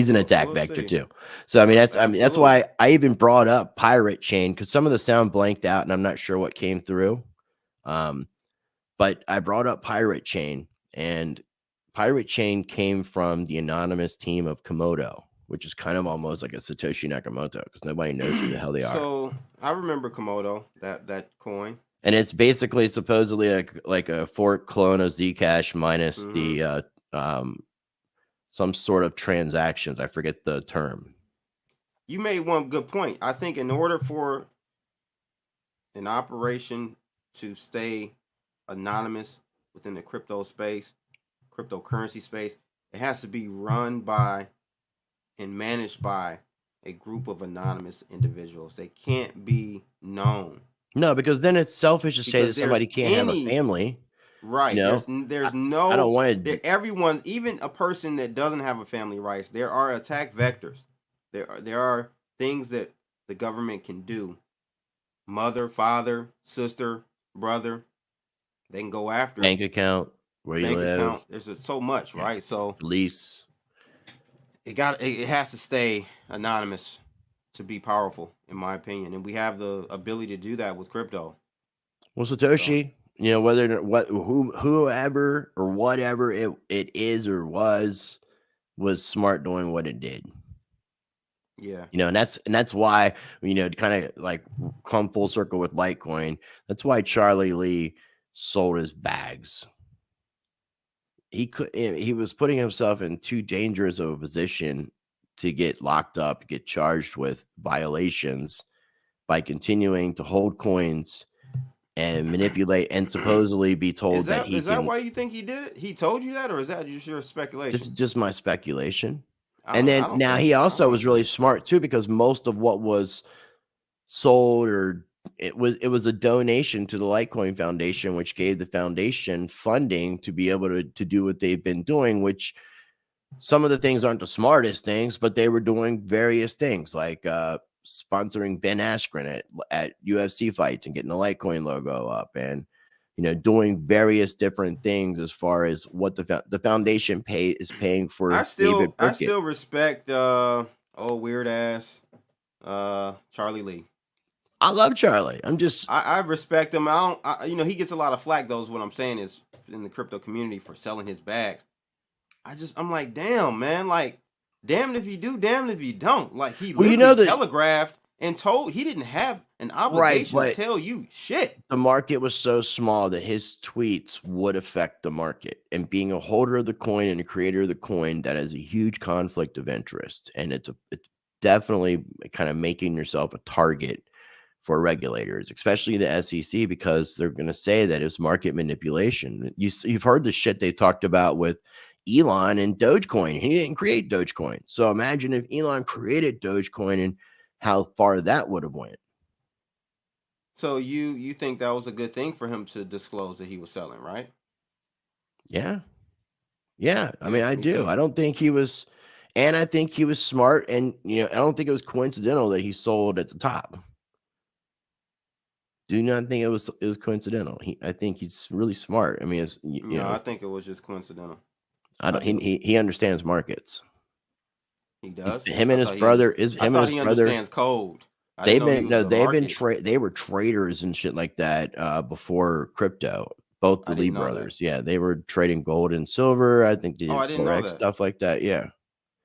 an attack vector too. So I mean, that's why I even brought up Pirate Chain, because some of the sound blanked out, and I'm not sure what came through. But I brought up Pirate Chain, and Pirate Chain came from the anonymous team of Komodo, which is kind of almost like a Satoshi Nakamoto because nobody knows who the hell they are. So I remember Komodo, that coin. And it's basically supposedly like a fork clone of Zcash minus the some sort of transactions. I forget the term. You made one good point. I think in order for an operation to stay anonymous within the crypto space, cryptocurrency space, it has to be run by and managed by a group of anonymous individuals. They can't be known. No, because then it's selfish to say that Because somebody can't have a family. Right. You know? There's no. I don't want to. Everyone, even a person that doesn't have a family rights, there are attack vectors. There are things that the government can do. Mother, father, sister, brother, they can go after bank account, where you live. Account. There's so much, right? So police. It has to stay anonymous to be powerful, in my opinion, and we have the ability to do that with crypto. Well, Satoshi, you know, whoever or whatever it is or was smart doing what it did. Yeah. You know, and that's why, you know, to kind of like come full circle with Litecoin, that's why Charlie Lee sold his bags. He was putting himself in too dangerous of a position to get locked up, get charged with violations by continuing to hold coins and manipulate and supposedly be told is that why you think he did it? He told you that, or is that just your speculation? This is just my speculation. And then now he also was really smart too, because most of what was sold or it was a donation to the Litecoin Foundation, which gave the foundation funding to be able to do what they've been doing, which some of the things aren't the smartest things, but they were doing various things like sponsoring Ben Askren at UFC fights and getting the Litecoin logo up, and you know, doing various different things as far as what the foundation is paying for. I still respect old weird ass Charlie Lee. I love Charlie. I respect him. You know, he gets a lot of flack though, is what I'm saying, is in the crypto community for selling his bags. I'm like, damn, man, like, damned if you do, damned if you don't. Like, he literally telegraphed and told he didn't have an obligation to tell you shit. The market was so small that his tweets would affect the market. And being a holder of the coin and a creator of the coin, that is a huge conflict of interest. And it's definitely kind of making yourself a target for regulators, especially the SEC, because they're going to say that it's market manipulation. You've heard the shit they talked about with Elon and Dogecoin. He didn't create Dogecoin. So imagine if Elon created Dogecoin and how far that would have went. So you think that was a good thing for him to disclose that he was selling, right? Yeah. I mean, I do. Too. I don't think he was, and I think he was smart. And you know, I don't think it was coincidental that he sold at the top. Do not think it was coincidental. I think he's really smart. I mean, it's you know, I think it was just coincidental. He understands markets. He does. Him and his brother understands code. They were traders and shit like that before crypto. Both the Lee brothers. Yeah, they were trading gold and silver. I think they did Forex stuff like that. Yeah.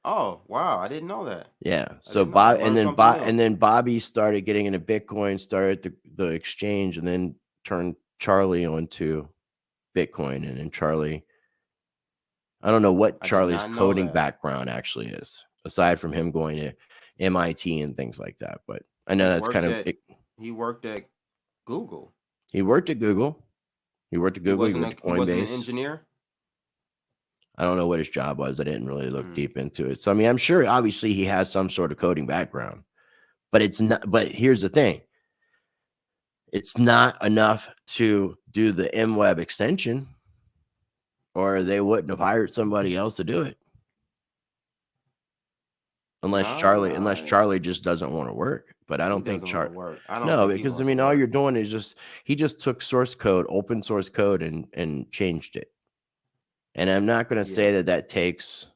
Oh wow, I didn't know that. Yeah. So Bobby started getting into Bitcoin, started the exchange, and then turned Charlie onto Bitcoin. And then Charlie, I don't know what Charlie's coding background actually is, aside from him going to MIT and things like that. But I know that's kind of he worked at Google. He worked at Google. He worked at Google. He wasn't an engineer. I don't know what his job was. I didn't really look deep into it. So I mean, I'm sure obviously he has some sort of coding background, but it's not. But here's the thing: it's not enough to do the MWeb extension, or they wouldn't have hired somebody else to do it. Unless Charlie just doesn't want to work. But I don't think Charlie. No, because I mean, all you're doing is he just took source code, open source code, and changed it. And I'm not going to say that takes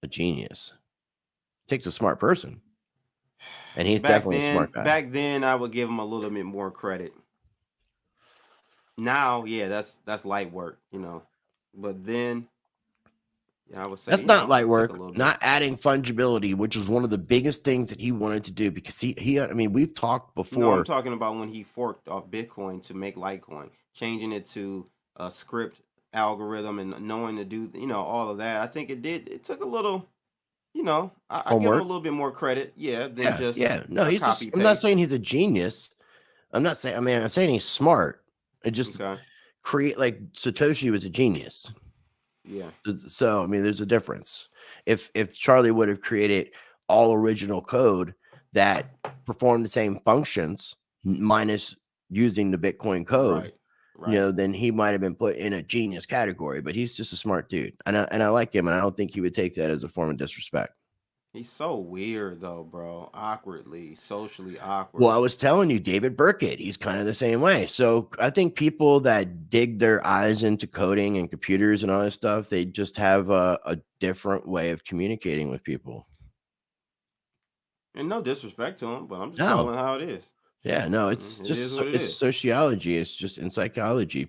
a genius. It takes a smart person. And he's definitely a smart guy. Back then, I would give him a little bit more credit. Now, yeah, that's light work, you know. But then, yeah, I would say That's you know, not light it'll take a work. little Not bit. adding fungibility, which was one of the biggest things that he wanted to do, because he I mean, we've talked No, I'm before. talking about when he forked off Bitcoin to make Litecoin, changing it to a script algorithm and knowing to do, you know, all of that. I think it took a little, you know, I give him a Homework. little bit more credit, yeah, than just Yeah. No, a he's just. copy I'm not paste. saying he's a genius. I'm not saying. I mean, I'm saying he's smart. It just Okay. create like Satoshi was a genius. Yeah. So I mean, there's a difference. If Charlie would have created all original code that performed the same functions minus using the Bitcoin code, Right. you Right. know, then he might have been put in a genius category. But he's just a smart dude, and I like him, and I don't think he would take that as a form of disrespect. He's so weird though, bro. Awkwardly, socially awkward. Well, I was telling you, David Burkett, he's kind of the same way. So I think people that dig their eyes into coding and computers and all this stuff, they just have a different way of communicating with people. And no disrespect to him, but I'm just No. calling how it is. Yeah, no, it's It just is what it it's is. sociology. It's just in psychology.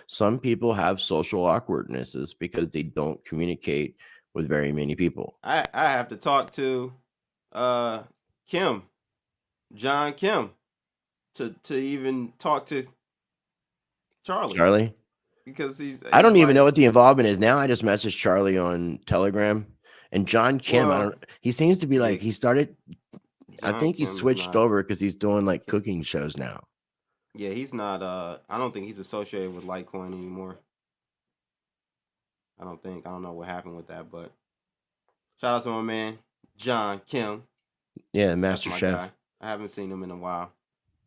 Some people have social awkwardnesses because they don't communicate with very many people. I have to talk to Kim, John Kim, to even talk to Charlie because I don't he's even know like, what the involvement is now. I just messaged Charlie on Telegram, and John Kim. well, He seems to be yeah, like he started. I John think he Kim is switched not. over because he's doing like cooking shows now. Yeah, he's not. I don't think he's associated with Litecoin anymore. I don't think. I don't know what happened with that, but shout out to my man John Kim. Yeah, That's Master my Chef. guy. I haven't seen him in a while.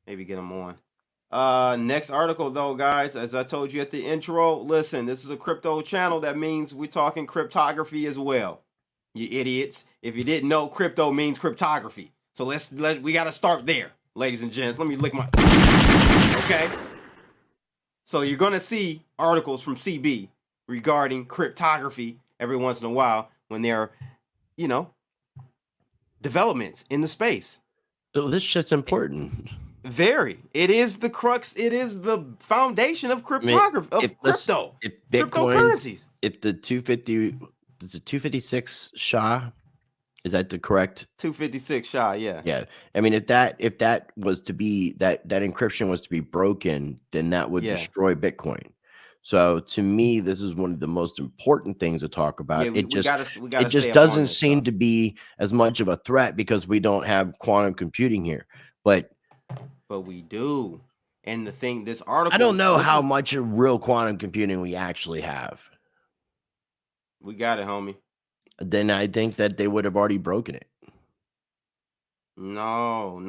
Maybe get him on. Next article though, guys, as I told you at the intro, listen, this is a crypto channel. That means we're talking cryptography as well. You idiots. If you didn't know, crypto means cryptography. So we gotta start there, ladies and gents. Let me lick my okay. So you're gonna see articles from CB regarding cryptography every once in a while when there are, you know, developments in the space. So this shit's important. Very. It is the crux. It is the foundation of cryptography, If Bitcoin, cryptocurrencies. if the 250, is it 256 SHA? Is that the correct 256 SHA? Yeah. Yeah. I mean, if that was to be that encryption was to be broken, then that would destroy Bitcoin. So to me, this is one of the most important things to talk about. Yeah, we gotta it just doesn't seem to be as much of a threat because we don't have quantum computing here. But we do. And the thing, this article, I don't know how much of real quantum computing we actually have. We got it, homie. Then I think that they would have already broken it. No.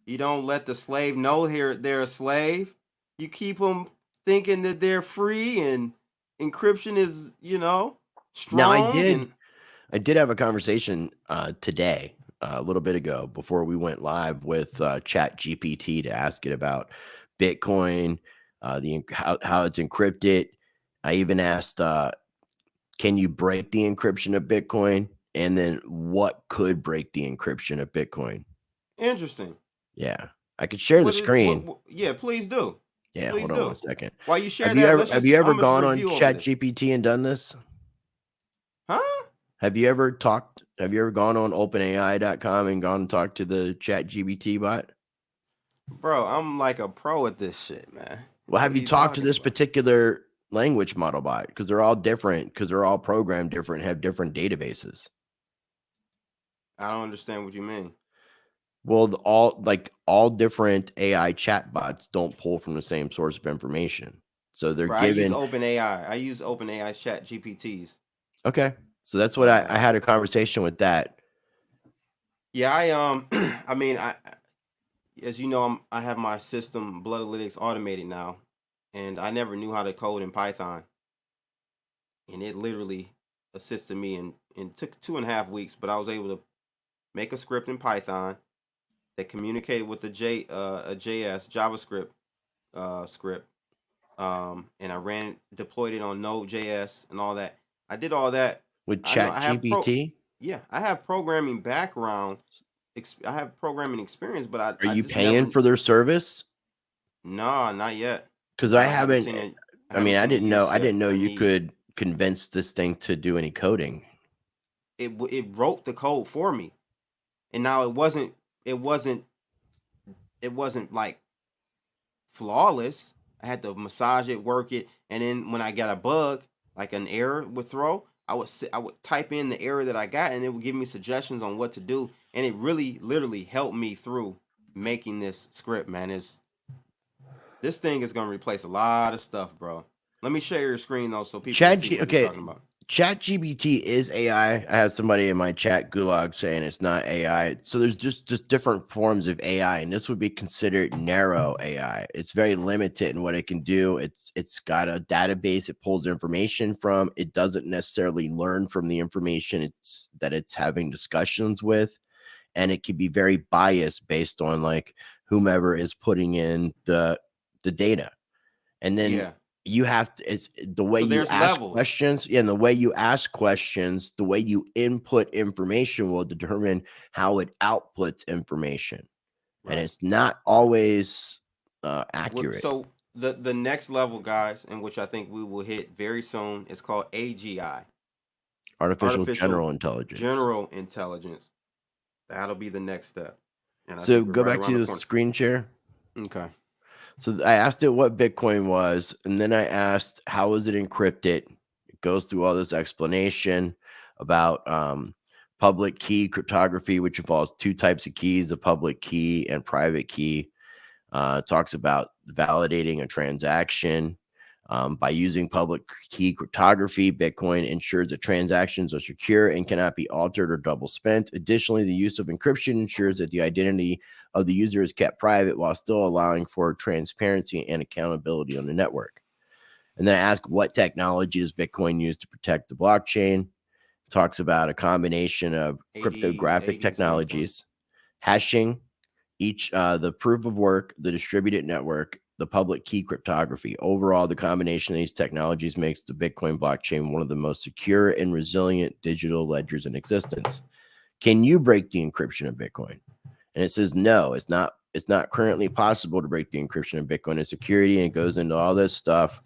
You don't let the slave know they're a slave. You keep them thinking that they're free and encryption is, you know, strong. Now I did have a conversation today, a little bit ago, before we went live with Chat GPT to ask it about Bitcoin, how it's encrypted. I even asked, can you break the encryption of Bitcoin? And then what could break the encryption of Bitcoin? Interesting. Yeah. I could share the screen. Yeah, please do. Yeah, please hold on 1 second. While you share have you ever gone on Chat GPT and done this? Huh? Have you ever gone on openai.com and gone and talked to the Chat GPT bot? Bro, I'm like a pro at this shit, man. Well, have you talked to this particular language model bot? Because they're all different, because they're all programmed different, have different databases. I don't understand what you mean. Well, all different AI chatbots don't pull from the same source of information. So they're given. I use OpenAI. I use OpenAI Chat GPTs. Okay. So that's what I had a conversation with that. Yeah, I mean, as you know, I have my system Bloodlytics automated now, and I never knew how to code in Python, and it literally assisted me and took 2.5 weeks, but I was able to make a script in Python that communicated with the JS JavaScript script, and I deployed it on Node.js and all that. I did all that with ChatGPT. Yeah, I have programming background. I have programming experience, but are you paying for their service? Nah, not yet. Because I haven't haven't. seen it. I mean, I haven't seen didn't it know. used I yet. didn't know I you need- could convince this thing to do any coding. It wrote the code for me, and now it wasn't like flawless. I had to massage it, work it, and then when I got a bug, like an error would throw, I would type in the error that I got, and it would give me suggestions on what to do, and it really literally helped me through making this script. Man, this thing is gonna replace a lot of stuff, bro. Let me share your screen though, so people can see what you're talking about. ChatGPT is AI. I had somebody in my chat gulag saying it's not AI. So there's just different forms of AI, and this would be considered narrow AI. It's very limited in what it can do. It's got a database it pulls information from. It doesn't necessarily learn from the information it's having discussions with, and it can be very biased based on like whomever is putting in the data. And then you have to, it's the way you ask questions. Yeah, and the way you ask questions, the way you input information will determine how it outputs information. Right. And it's not always accurate. So the next level, guys, in which I think we will hit very soon, is called AGI. Artificial General Intelligence. General Intelligence. That'll be the next step. And so go back to the screen share. Okay. So I asked it what Bitcoin was, and then I asked how is it encrypted. It goes through all this explanation about public key cryptography, which involves two types of keys, a public key and private key. Talks about validating a transaction. By using public key cryptography, Bitcoin ensures that transactions are secure and cannot be altered or double spent. Additionally, the use of encryption ensures that the identity of the user is kept private while still allowing for transparency and accountability on the network. And then I ask, what technology does Bitcoin use to protect the blockchain? It talks about a combination of cryptographic technologies, hashing, the proof of work, the distributed network, the public key cryptography. Overall, the combination of these technologies makes the Bitcoin blockchain one of the most secure and resilient digital ledgers in existence. Can you break the encryption of Bitcoin? And it says, no, it's not currently possible to break the encryption of Bitcoin and security. And it goes into all this stuff.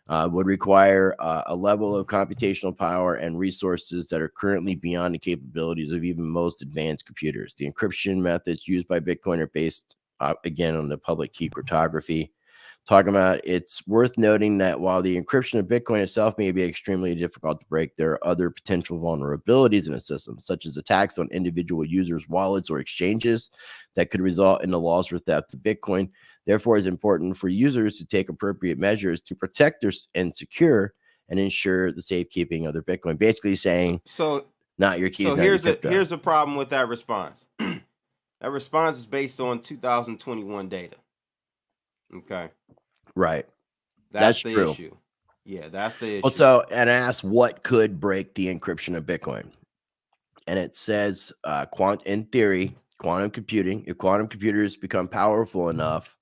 Would require a level of computational power and resources that are currently beyond the capabilities of even most advanced computers. The encryption methods used by Bitcoin are based, again, on the public key cryptography. Talking about, it's worth noting that while the encryption of Bitcoin itself may be extremely difficult to break, there are other potential vulnerabilities in the system, such as attacks on individual users' wallets or exchanges that could result in the loss or theft of Bitcoin. Therefore, it's important for users to take appropriate measures to protect and secure and ensure the safekeeping of their Bitcoin. Basically saying, not your keys. So here's a problem with that response. That response is based on 2021 data. Okay. Right. That's the true. issue. Yeah, that's the issue. Also, and I asked what could break the encryption of Bitcoin. And it says, in theory, quantum computing, if quantum computers become powerful enough,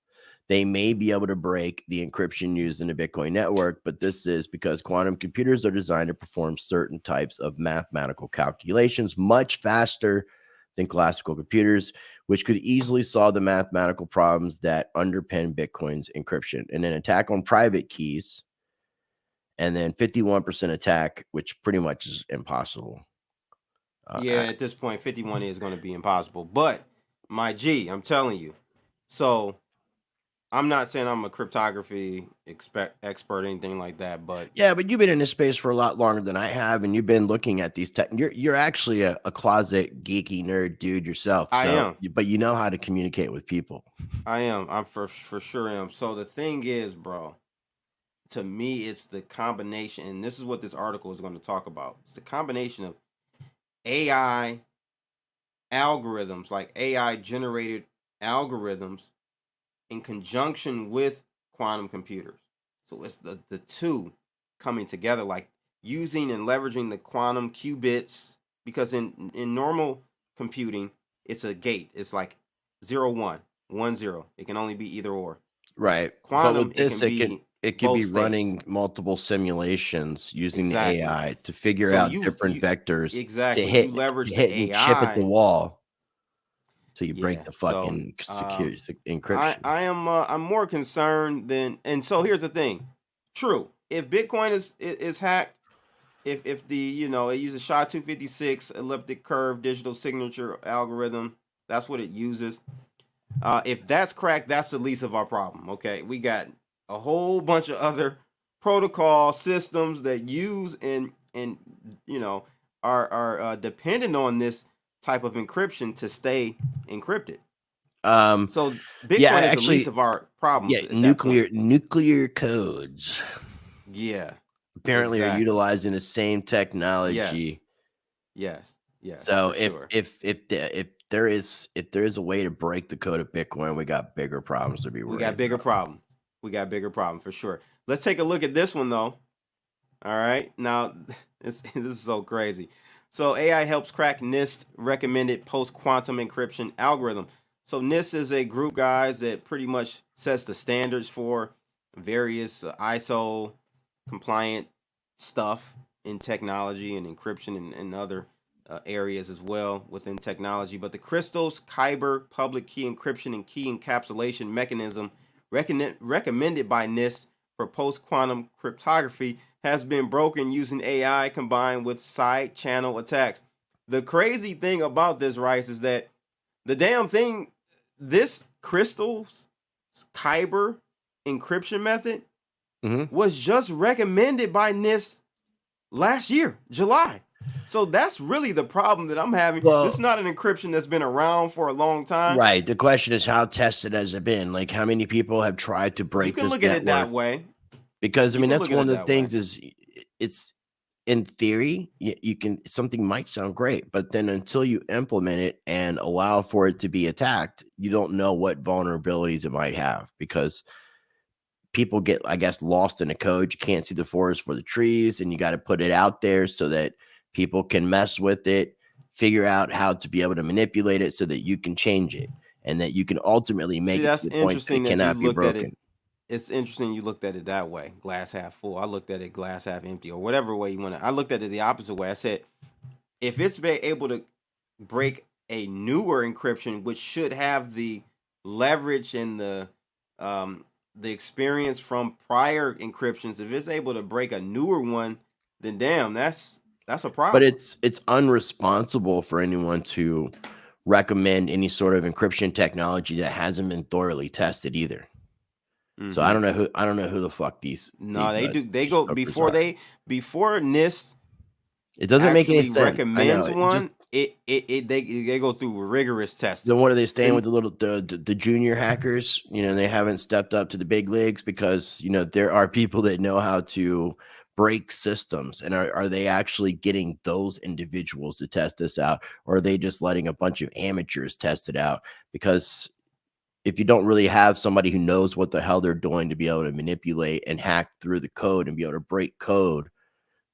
they may be able to break the encryption used in the Bitcoin network, but this is because quantum computers are designed to perform certain types of mathematical calculations much faster than classical computers, which could easily solve the mathematical problems that underpin Bitcoin's encryption. And an attack on private keys, and then 51% attack, which pretty much is impossible. At this point, 51 is going to be impossible. But, my G, I'm telling you. So, I'm not saying I'm a cryptography expert or anything like that, but yeah, but you've been in this space for a lot longer than I have, and you've been looking at these tech. You're actually a closet geeky nerd dude yourself. I am, but you know how to communicate with people. I am. I'm for sure am. So the thing is, bro, to me, it's the combination, and this is what this article is going to talk about. It's the combination of AI algorithms, like AI generated algorithms, in conjunction with quantum computers. So it's the two coming together, like using and leveraging the quantum qubits, because in normal computing, it's a gate. It's like 0, 1, 1, 0. It can only be either or. Right. Quantum, but with this, it can be running multiple simulations using the AI to figure out different vectors. Exactly. To hit, you leverage hit the and AI. chip at the wall So you break the fucking encryption. I'm more concerned than, and so here's the thing. True, if Bitcoin is hacked, if the, you know, it uses SHA-256 elliptic curve digital signature algorithm, that's what it uses. If that's cracked, that's the least of our problem. Okay, we got a whole bunch of other protocol systems that use and you know are dependent on this type of encryption to stay encrypted. So Bitcoin is the least of our problems. Yeah, nuclear codes. Yeah, apparently are utilizing the same technology. Yes. So if there is a way to break the code of Bitcoin, we got bigger problems to be worried. We got bigger problem for sure. Let's take a look at this one though. All right, now this is so crazy. So AI helps crack NIST recommended post-quantum encryption algorithm. So NIST is a group, guys, that pretty much sets the standards for various ISO compliant stuff in technology and encryption and other areas as well within technology. But the Crystals Kyber public key encryption and key encapsulation mechanism recommended by NIST for post-quantum cryptography has been broken using AI combined with side channel attacks. The crazy thing about this, Rice, is that the damn thing, this Crystals Kyber encryption method was just recommended by NIST last year, July. So that's really the problem that I'm having. Well, this is not an encryption that's been around for a long time. Right. The question is, how tested has it been? Like, how many people have tried to break this network? You can look at it that way. Because, I mean, that's one of the things is it's in theory, you can, something might sound great, but then until you implement it and allow for it to be attacked, you don't know what vulnerabilities it might have, because people get, I guess, lost in the code. You can't see the forest for the trees, and you got to put it out there so that people can mess with it, figure out how to be able to manipulate it so that you can change it and that you can ultimately make it to the point that it cannot be broken. It's interesting you looked at it that way, glass half full. I looked at it glass half empty, or whatever way you want to. I looked at it the opposite way. I said, if it's been able to break a newer encryption, which should have the leverage and the experience from prior encryptions, if it's able to break a newer one, then damn, that's a problem. But it's unresponsible for anyone to recommend any sort of encryption technology that hasn't been thoroughly tested either. So I don't know who the fuck these. They go before NIST. It doesn't make any sense. Recommends one. They go through rigorous testing. Then what are they staying with the junior hackers? You know, they haven't stepped up to the big leagues because, you know, there are people that know how to break systems, and are they actually getting those individuals to test this out, or are they just letting a bunch of amateurs test it out? Because if you don't really have somebody who knows what the hell they're doing to be able to manipulate and hack through the code and be able to break code,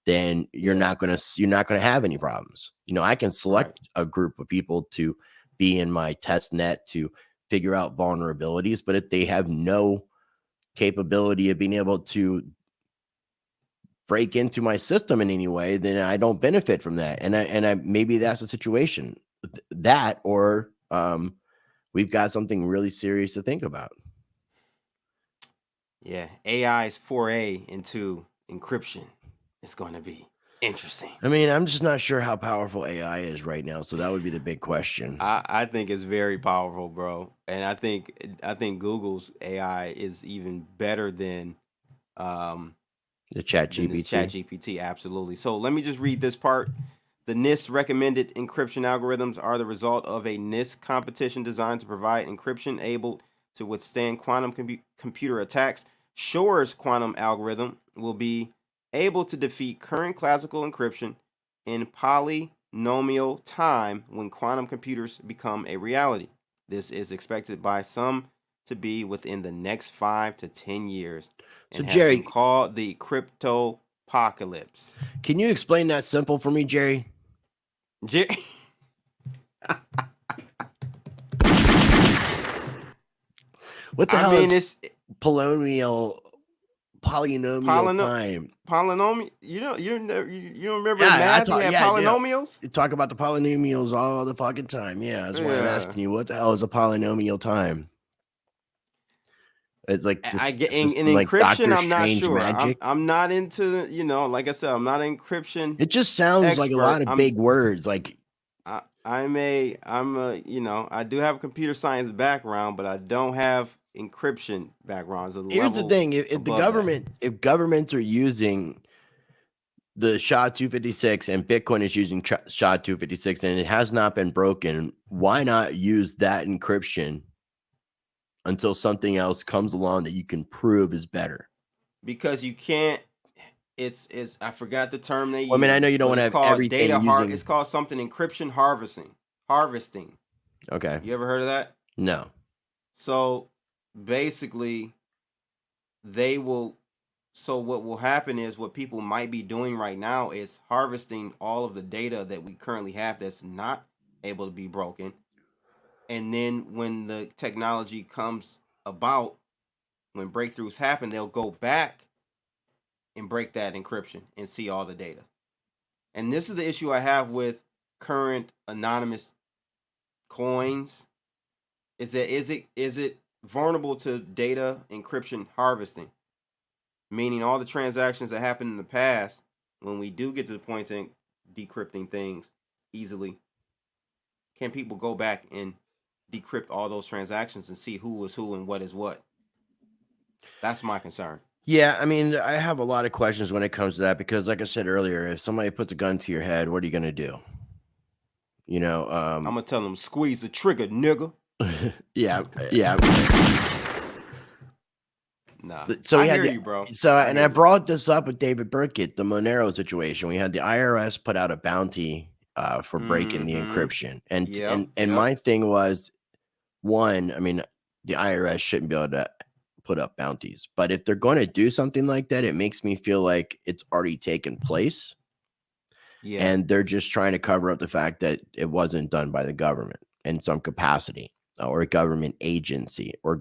then you're not going to have any problems. You know, I can select a group of people to be in my test net to figure out vulnerabilities, but if they have no capability of being able to break into my system in any way, then I don't benefit from that. And I maybe that's the situation, that, or we've got something really serious to think about. Yeah, AI's foray into encryption is going to be interesting. I mean, I'm just not sure how powerful AI is right now, so that would be the big question. I think it's very powerful, bro, and I think Google's AI is even better than the ChatGPT. Absolutely. So let me just read this part. The NIST recommended encryption algorithms are the result of a NIST competition designed to provide encryption able to withstand quantum computer attacks. Shor's quantum algorithm will be able to defeat current classical encryption in polynomial time when quantum computers become a reality. This is expected by some to be within the next 5 to 10 years. And so, Jerry, called the crypto-apocalypse. Can you explain that simple for me, Jerry? What the hell is polynomial time. Polynomial. You don't remember Yeah, math? You had polynomials. You talk about the polynomials all the fucking time. Yeah, that's why I'm asking you, what the hell is a polynomial time? It's like I get in like encryption. Doctor I'm not Strange sure. magic. I'm not into, like I said, I'm not an encryption. It just sounds like a lot of big words. Like I do have a computer science background, but I don't have encryption background. Here's the thing: if governments are using the SHA-256 and Bitcoin is using SHA-256 and it has not been broken, why not use that encryption until something else comes along that you can prove is better? Because you can't. It's I forgot the term they use. I mean, I know you don't want to have everything using... It's called something encryption harvesting. Okay. You ever heard of that? No. So basically, so what will happen is what people might be doing right now is harvesting all of the data that we currently have that's not able to be broken. And then when the technology comes about, when breakthroughs happen, they'll go back and break that encryption and see all the data. And this is the issue I have with current anonymous coins. Is it vulnerable to data encryption harvesting? Meaning all the transactions that happened in the past, when we do get to the point of decrypting things easily, can people go back and decrypt all those transactions and see who was who and what is what? That's my concern. Yeah, I mean, I have a lot of questions when it comes to that because, like I said earlier, if somebody puts a gun to your head, what are you going to do? I'm going to tell them, squeeze the trigger, nigga. Yeah. Nah, so I hear you, bro. So, I brought this up with David Burkett, the Monero situation. We had the IRS put out a bounty for breaking the encryption, and my thing was, one, I mean, the IRS shouldn't be able to put up bounties, but if they're going to do something like that, it makes me feel like it's already taken place. Yeah, and they're just trying to cover up the fact that it wasn't done by the government in some capacity, or a government agency, or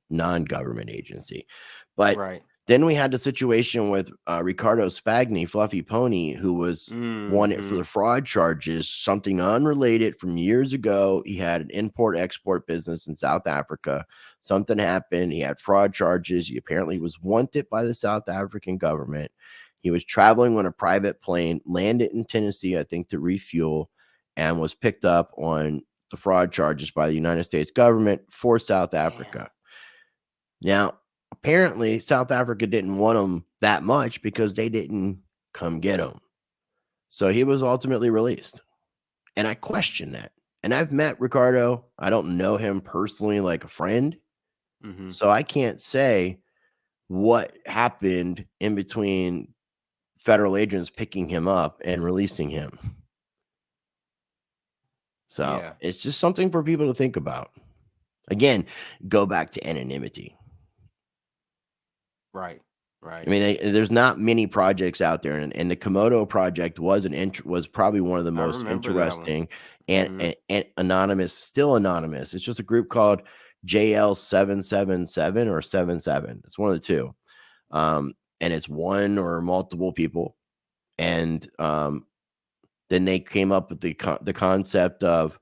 non-government agency. But then we had the situation with Ricardo Spagni, Fluffy Pony, who was wanted for the fraud charges, something unrelated from years ago. He had an import-export business in South Africa. Something happened. He had fraud charges. He apparently was wanted by the South African government. He was traveling on a private plane, landed in Tennessee, I think, to refuel, and was picked up on the fraud charges by the United States government for South Africa. Now, apparently, South Africa didn't want him that much because they didn't come get him. So he was ultimately released. And I question that. And I've met Ricardo. I don't know him personally like a friend. So I can't say what happened in between federal agents picking him up and releasing him. So it's just something for people to think about. Again, go back to anonymity. Right. I mean, there's not many projects out there, and the Komodo project was probably one of the most interesting and anonymous, still anonymous. It's just a group called JL777 or 77. It's one of the two. And it's one or multiple people. And then they came up with the concept of,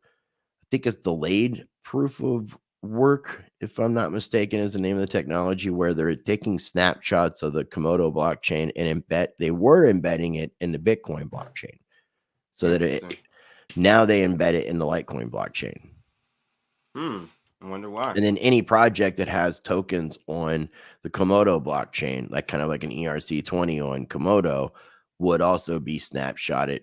I think it's delayed proof of work, if I'm not mistaken, is the name of the technology, where they're taking snapshots of the Komodo blockchain and they were embedding it in the Bitcoin blockchain, so that now they embed it in the Litecoin blockchain. I wonder why. And then any project that has tokens on the Komodo blockchain, like kind of like an ERC20 on Komodo, would also be snapshotted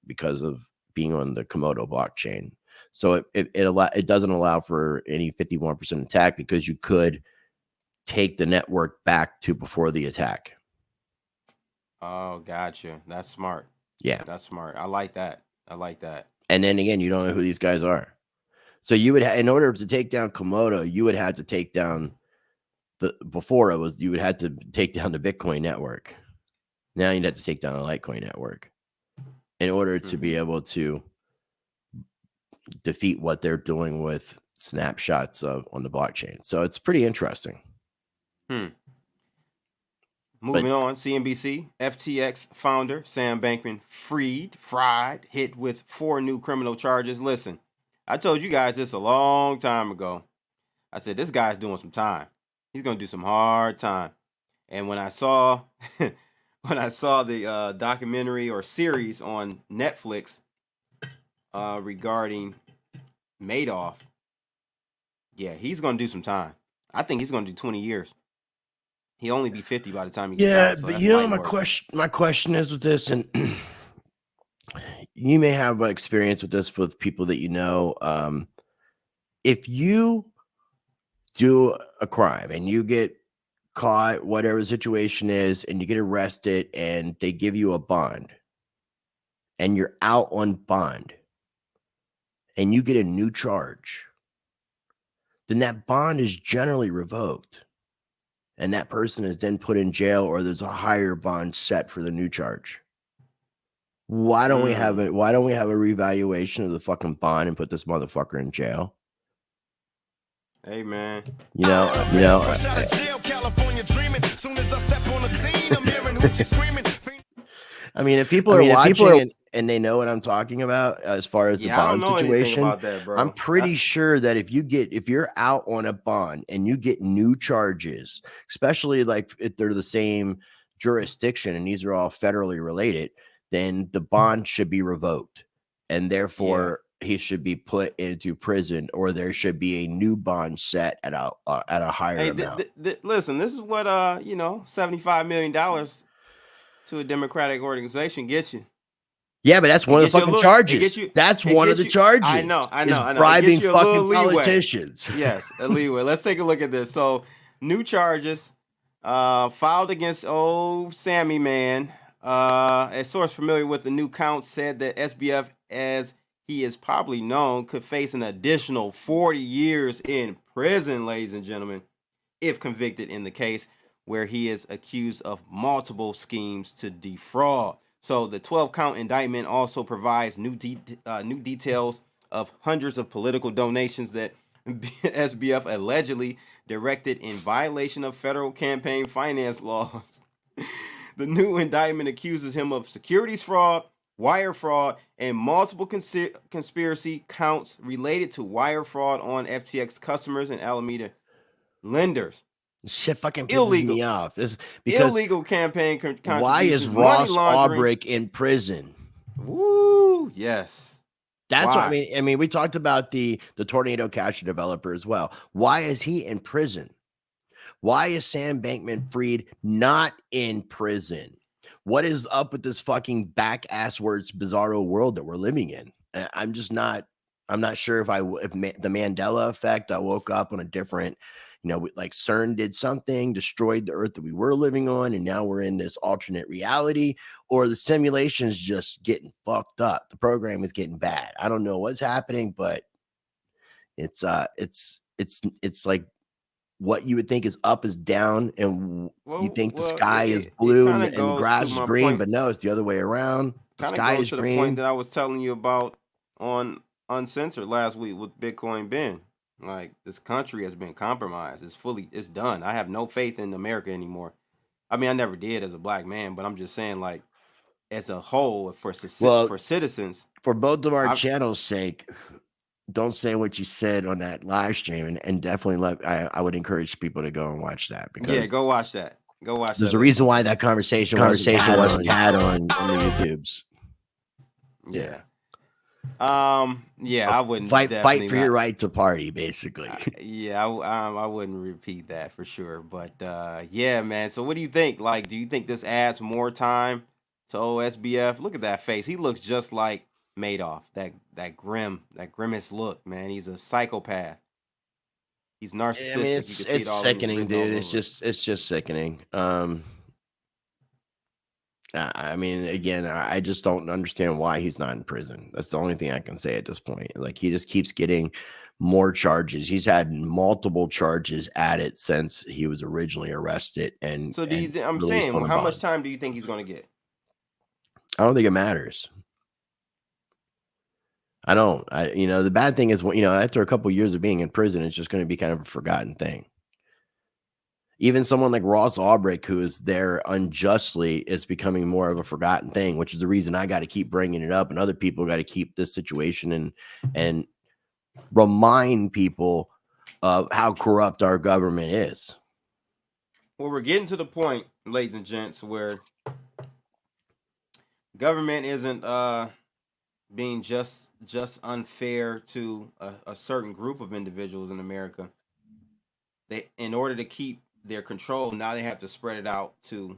because of being on the Komodo blockchain. So it doesn't allow for any 51% attack, because you could take the network back to before the attack. Oh, gotcha. That's smart. Yeah, that's smart. I like that. And then again, you don't know who these guys are. So you would in order to take down Komodo, you would have to take down you would have to take down the Bitcoin network. Now you'd have to take down a Litecoin network in order to be able to defeat what they're doing with snapshots on the blockchain. So it's pretty interesting. Moving on, CNBC, FTX founder Sam Bankman-Fried, hit with 4 new criminal charges. Listen, I told you guys this a long time ago. I said, this guy's doing some time. He's going to do some hard time. And when I saw the documentary or series on Netflix regarding Madoff, yeah, he's going to do some time. I think he's going to do 20 years. He'll only be 50 by the time he gets out. So but you know, my question is with this, and you may have experience with this with people that you know. If you do a crime and you get caught, whatever the situation is, and you get arrested and they give you a bond and you're out on bond and you get a new charge, then that bond is generally revoked. And that person is then put in jail, or there's a higher bond set for the new charge. Why don't we have it? Why don't we have a revaluation of the fucking bond and put this motherfucker in jail? Hey man, you know. I mean, if people are watching and they know what I'm talking about as far as the bond situation, about that, bro. I'm pretty sure that if you're out on a bond and you get new charges, especially like if they're the same jurisdiction and these are all federally related, then the bond should be revoked, and therefore he should be put into prison, or there should be a new bond set at a higher amount. Listen, this is what $75 million to a Democratic organization gets you. Yeah, but that's one of the fucking charges. That's one of the charges. I know. Bribing fucking politicians. Yes, a leeway. Let's take a look at this. So, new charges filed against Sammy man. A source familiar with the new count said that SBF, as he is probably known, could face an additional 40 years in prison, ladies and gentlemen, if convicted in the case where he is accused of multiple schemes to defraud. So the 12-count indictment also provides new details of hundreds of political donations that SBF allegedly directed in violation of federal campaign finance laws. The new indictment accuses him of securities fraud, wire fraud, and multiple conspiracy counts related to wire fraud on FTX customers and Alameda lenders. Shit fucking pisses me off. This because illegal campaign contributions. Why is Ross Ulbricht in prison? Woo, yes. That's what I mean. I mean, we talked about the Tornado Cash developer as well. Why is he in prison? Why is Sam Bankman-Fried not in prison? What is up with this fucking back-ass-words bizarro world that we're living in? I'm not sure if the Mandela effect, I woke up on a different, like CERN did something, destroyed the earth that we were living on, and now we're in this alternate reality, or the simulation's just getting fucked up. The program is getting bad. I don't know what's happening, but it's like what you would think is up is down, and you think the sky is blue and the grass is green, but no, it's the other way around. The sky is green. The point that I was telling you about on Uncensored last week with Bitcoin Ben. Like, this country has been compromised. It's done. I have no faith in America anymore. I mean, I never did as a black man, but I'm just saying, like, as a whole, for citizens. For both of our channels' sake, don't say what you said on that live stream, and definitely I would encourage people to go and watch that. Because go watch that. There's a reason why that conversation wasn't had on the YouTubes. Yeah. I wouldn't fight for your right to party, basically. I wouldn't repeat that for sure. But yeah, man. So what do you think? Like, do you think this adds more time to SBF? Look at that face. He looks just like Madoff. That grimace look, man. He's a psychopath. He's narcissistic. I mean, it's sickening, dude. It's just sickening. I mean, again, I just don't understand why he's not in prison. That's the only thing I can say at this point. Like, he just keeps getting more charges. He's had multiple charges added since he was originally arrested. And so, I'm saying, how much time do you think he's going to get? I don't think it matters. I don't. The bad thing is, after a couple of years of being in prison, it's just going to be kind of a forgotten thing. Even someone like Ross Ulbricht, who is there unjustly, is becoming more of a forgotten thing, which is the reason I got to keep bringing it up, and other people got to keep this situation and remind people of how corrupt our government is. Well, we're getting to the point, ladies and gents, where government isn't being just unfair to a certain group of individuals in America. They, in order to keep their control, now they have to spread it out to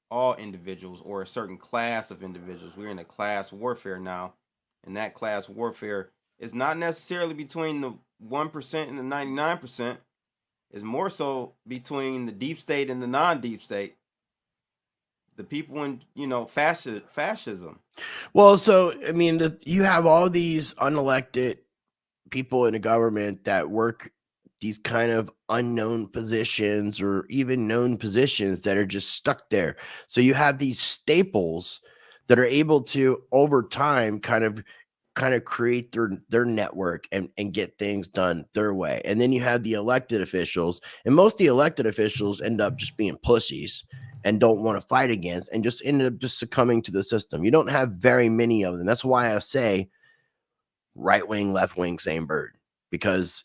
all individuals or a certain class of individuals. We're in a class warfare now, and that class warfare is not necessarily between the 1% and the 99%. It's more so between the deep state and the non-deep state. The people in, fascism. Well, so, I mean, you have all these unelected people in the government that work these kind of unknown positions or even known positions that are just stuck there. So you have these staples that are able to, over time, kind of create their network and get things done their way. And then you have the elected officials, and most of the elected officials end up just being pussies and don't want to fight against and just end up just succumbing to the system. You don't have very many of them. That's why I say right wing, left wing, same bird, because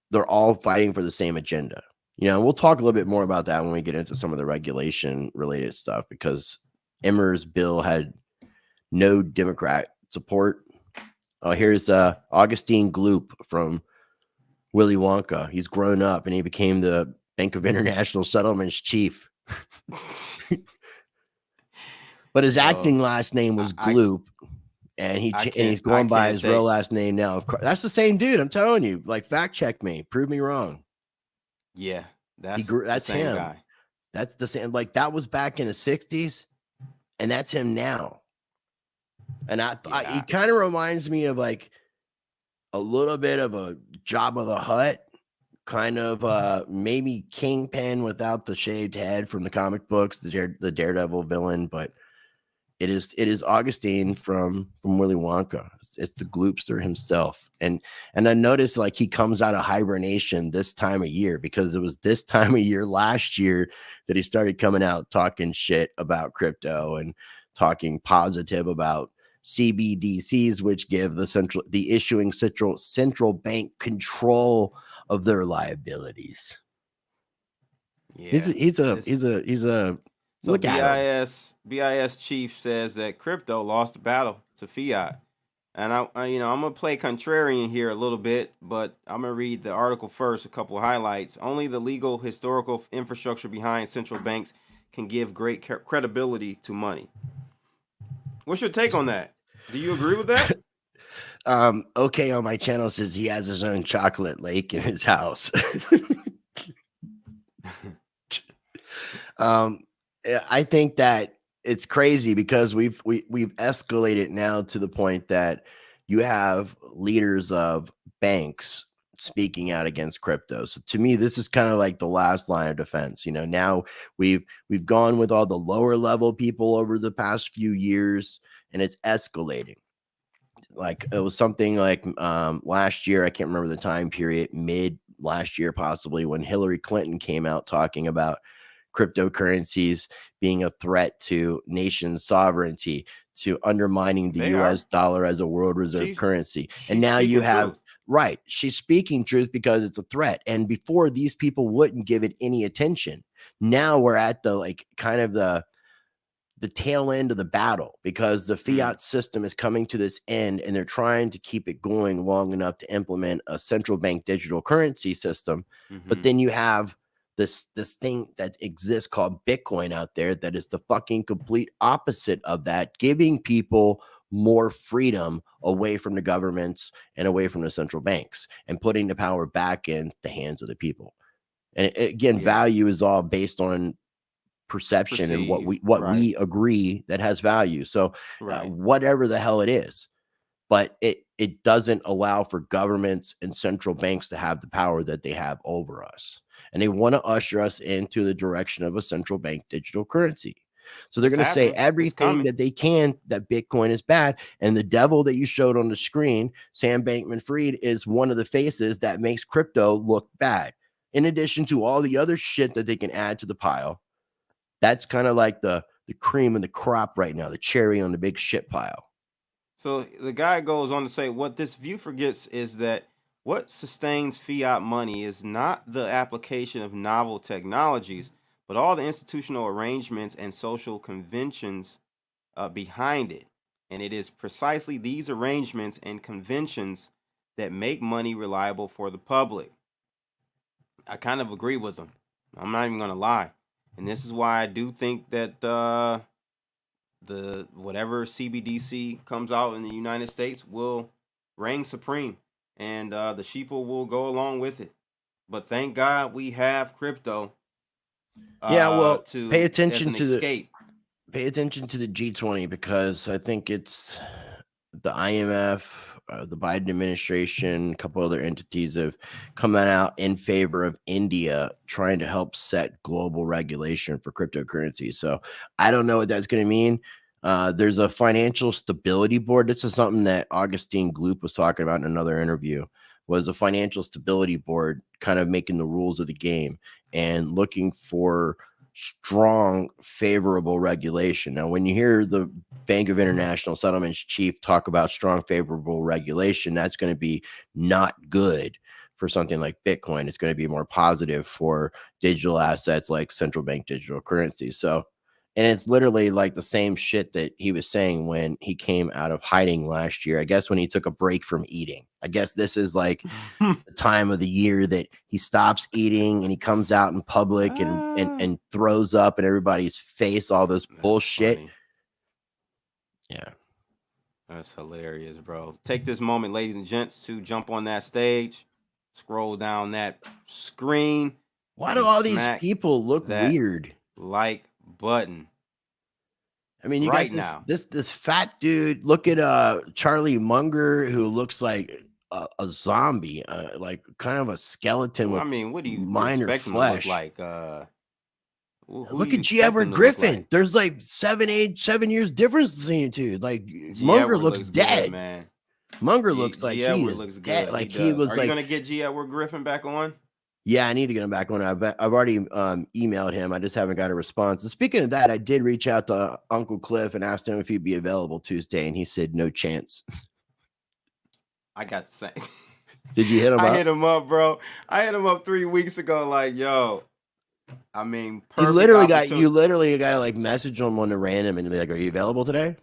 they're all fighting for the same agenda. We'll talk a little bit more about that when we get into some of the regulation related stuff, because Emmer's bill had no Democrat support. Here's Augustine Gloop from Willy Wonka. He's grown up and he became the Bank of International Settlements chief. But his acting last name was Gloop. And he's going by his real last name now. Of course, that's the same dude. I'm telling you. Like, fact check me, prove me wrong. Yeah, that's the same him. Guy. That's the same. Like, that was back in the '60s, and that's him now. And he kind of reminds me of like a little bit of a Jabba the Hutt, kind of maybe Kingpin without the shaved head from the comic books, the Daredevil villain, but. It is Augustine from Willy Wonka. It's the Gloopster himself. And I noticed like he comes out of hibernation this time of year, because it was this time of year last year that he started coming out talking shit about crypto and talking positive about CBDCs, which give the issuing central bank control of their liabilities. Yeah. He's a So look at BIS chief says that crypto lost the battle to fiat. And I'm going to play contrarian here a little bit, but I'm going to read the article first, a couple of highlights. Only the legal historical infrastructure behind central banks can give great credibility to money. What's your take on that? Do you agree with that? Okay, on my channel says he has his own chocolate lake in his house. I think that it's crazy because we've escalated now to the point that you have leaders of banks speaking out against crypto. So to me, this is kind of like the last line of defense. Now we've gone with all the lower level people over the past few years, and it's escalating. Like, it was something like last year, I can't remember the time period, mid last year possibly, when Hillary Clinton came out talking about cryptocurrencies being a threat to nation sovereignty, to undermining the US dollar as a world reserve currency. And now you have, right, she's speaking truth because it's a threat. And before, these people wouldn't give it any attention. Now we're at the kind of the tail end of the battle, because the fiat system is coming to this end, and they're trying to keep it going long enough to implement a central bank digital currency system. But then you have this thing that exists called Bitcoin out there that is the fucking complete opposite of that, giving people more freedom away from the governments and away from the central banks, and putting the power back in the hands of the people. And again, value is all based on perception and what we agree that has value. So whatever the hell it is, but it doesn't allow for governments and central banks to have the power that they have over us. And they want to usher us into the direction of a central bank digital currency. So they're going to say everything that they can that Bitcoin is bad. And the devil that you showed on the screen, Sam Bankman-Fried, is one of the faces that makes crypto look bad. in addition to all the other shit that they can add to the pile. That's kind of like the cream of the crop right now, the cherry on the big shit pile. So the guy goes on to say, what this view forgets is that what sustains fiat money is not the application of novel technologies, but all the institutional arrangements and social conventions behind it. And it is precisely these arrangements and conventions that make money reliable for the public. I kind of agree with him. I'm not even going to lie. And this is why I do think that the whatever CBDC comes out in the United States will reign supreme, and the sheeple will go along with it. But thank God we have crypto. Well, to pay attention to escape. Pay attention to the G20, because I think it's the IMF, the Biden administration, a couple other entities have come out in favor of India trying to help set global regulation for cryptocurrency. So I don't know what that's going to mean. There's a financial stability board. This is something that Augustine Gloop was talking about in another interview, was a financial stability board kind of making the rules of the game and looking for strong, favorable regulation. Now, when you hear the Bank of International Settlements chief talk about strong, favorable regulation, that's going to be not good for something like Bitcoin. It's going to be more positive for digital assets like central bank digital currencies. So, and it's literally like the same shit that he was saying when he came out of hiding last year. I guess when he took a break from eating. I guess this is like the time of the year that he stops eating and he comes out in public and throws up in everybody's face, all this bullshit. Funny. Yeah. That's hilarious, bro. Take this moment, ladies and gents, to jump on that stage, scroll down that screen. Why do all these people look weird? Like button. I mean, you right got this fat dude. Look at Charlie Munger, who looks like a zombie, like kind of a skeleton. Well, with I mean, what do you minor expect him flesh. to look like? Look at G. Edward Griffin. Like? There's like 7 years difference between the two. Like Munger looks dead, good, man. Munger looks like he is dead. Like he was. Are you gonna get G. Edward Griffin back on? Yeah, I need to get him back on. I've already emailed him. I just haven't got a response. And speaking of that, I did reach out to Uncle Cliff and asked him if he'd be available Tuesday, and he said no chance. I got the same. Did you hit him up? I hit him up, bro. I hit him up 3 weeks ago. Like, yo, I mean, you literally got to like message him on the random and be like, "Are you available today?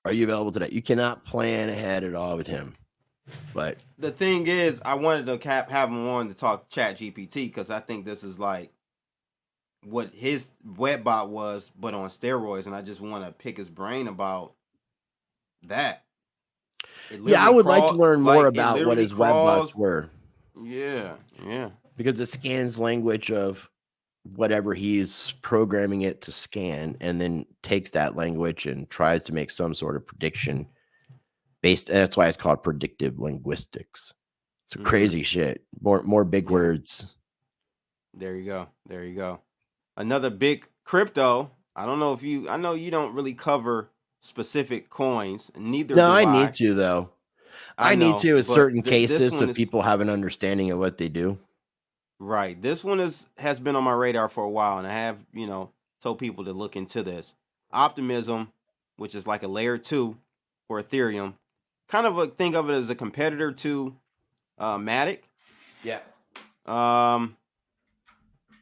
Are you available today?" You cannot plan ahead at all with him. But the thing is, I wanted to have him on to talk Chat GPT, because I think this is like what his webbot was, but on steroids, and I just want to pick his brain about that. Yeah, I would like to learn more about what his webbots were. Yeah. Because it scans language of whatever he's programming it to scan, and then takes that language and tries to make some sort of prediction based. And that's why it's called predictive linguistics. It's crazy shit. More big words. There you go. Another big crypto. I know you don't really cover specific coins. Neither do I. I need to, though. I need to in certain cases so people have an understanding of what they do. Right. This one has been on my radar for a while, and I have, told people to look into this. Optimism, which is like a layer 2 for Ethereum. Kind of think of it as a competitor to Matic. Yeah.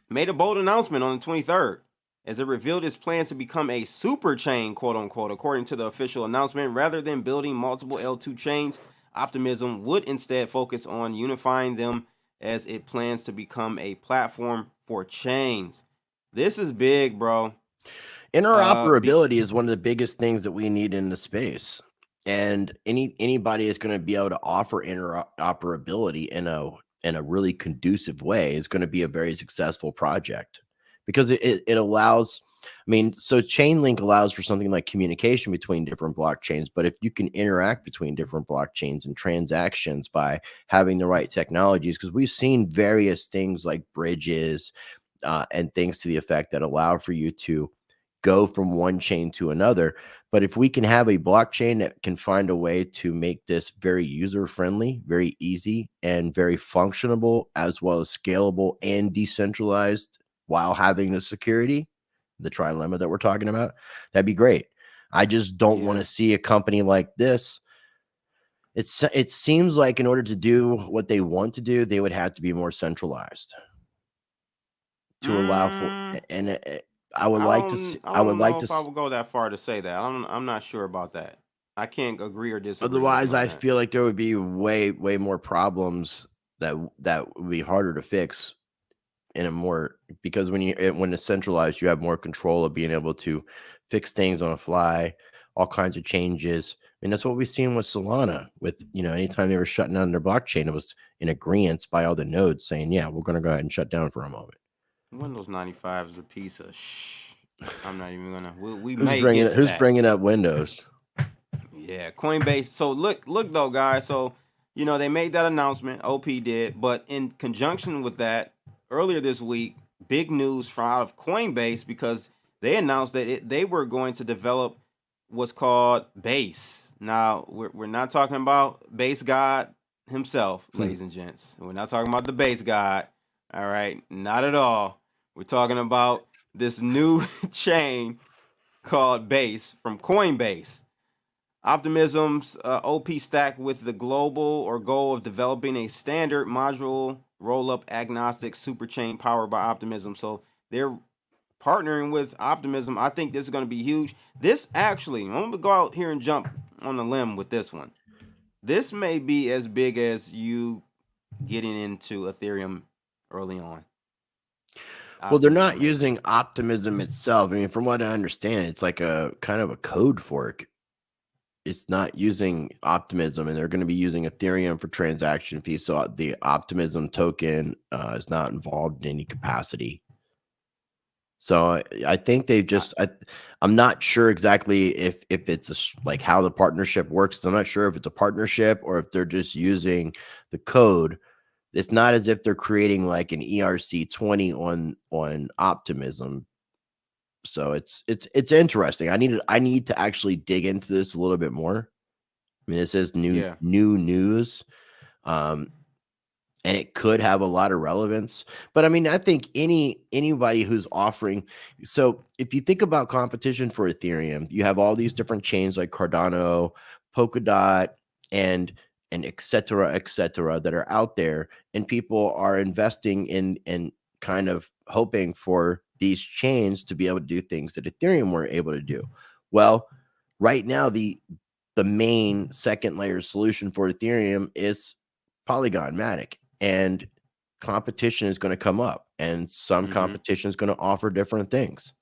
Made a bold announcement on the 23rd as it revealed its plans to become a super chain, quote unquote. According to the official announcement, rather than building multiple L2 chains, Optimism would instead focus on unifying them, as it plans to become a platform for chains. This is big, bro. Interoperability is one of the biggest things that we need in the space. And anybody is going to be able to offer interoperability in a really conducive way is going to be a very successful project, because it allows, so Chainlink allows for something like communication between different blockchains. But if you can interact between different blockchains and transactions by having the right technologies, because we've seen various things like bridges and things to the effect that allow for you to go from one chain to another. But if we can have a blockchain that can find a way to make this very user-friendly, very easy, and very functionable, as well as scalable and decentralized while having the security, the trilemma that we're talking about, that'd be great. I just don't want to see a company like this. It seems like in order to do what they want to do, they would have to be more centralized to allow for, and I would like to see, I don't know if I would go that far to say that. I'm not sure about that. I can't agree or disagree. Otherwise, I feel like there would be way more problems that would be harder to fix in a more, because when it's centralized, you have more control of being able to fix things on a fly, all kinds of changes. And that's what we've seen with Solana. With, anytime they were shutting down their blockchain, it was in agreement by all the nodes saying, yeah, we're going to go ahead and shut down for a moment. Windows 95 is a piece of shh. I'm not even gonna. Who's bringing up Windows? Yeah, Coinbase. So look though, guys. So they made that announcement. OP did, but in conjunction with that, earlier this week, big news from out of Coinbase, because they announced that they were going to develop what's called Base. Now we're not talking about Base God himself, ladies and gents. We're not talking about the Base God. All right, not at all. We're talking about this new chain called Base from Coinbase. Optimism's OP stack with the goal of developing a standard module roll-up agnostic superchain powered by Optimism. So they're partnering with Optimism. I think this is going to be huge. This actually, I'm going to go out here and jump on a limb with this one. This may be as big as you getting into Ethereum early on. Well, they're not using Optimism itself. I mean, from what I understand, it's like a kind of a code fork. It's not using Optimism, and they're going to be using Ethereum for transaction fees. So the Optimism token is not involved in any capacity. So I think they've just, I'm not sure exactly if it's like how the partnership works. I'm not sure if it's a partnership or if they're just using the code. It's not as if they're creating like an ERC20 on Optimism. So it's interesting. I need to actually dig into this a little bit more. I mean, this is new news. And it could have a lot of relevance. But I mean, I think anybody who's offering, so if you think about competition for Ethereum, you have all these different chains like Cardano, Polkadot, and et cetera, that are out there, and people are investing in kind of hoping for these chains to be able to do things that Ethereum weren't able to do. Well, right now, the main second layer solution for Ethereum is Polygon Matic, and competition is going to come up, and some competition is going to offer different things.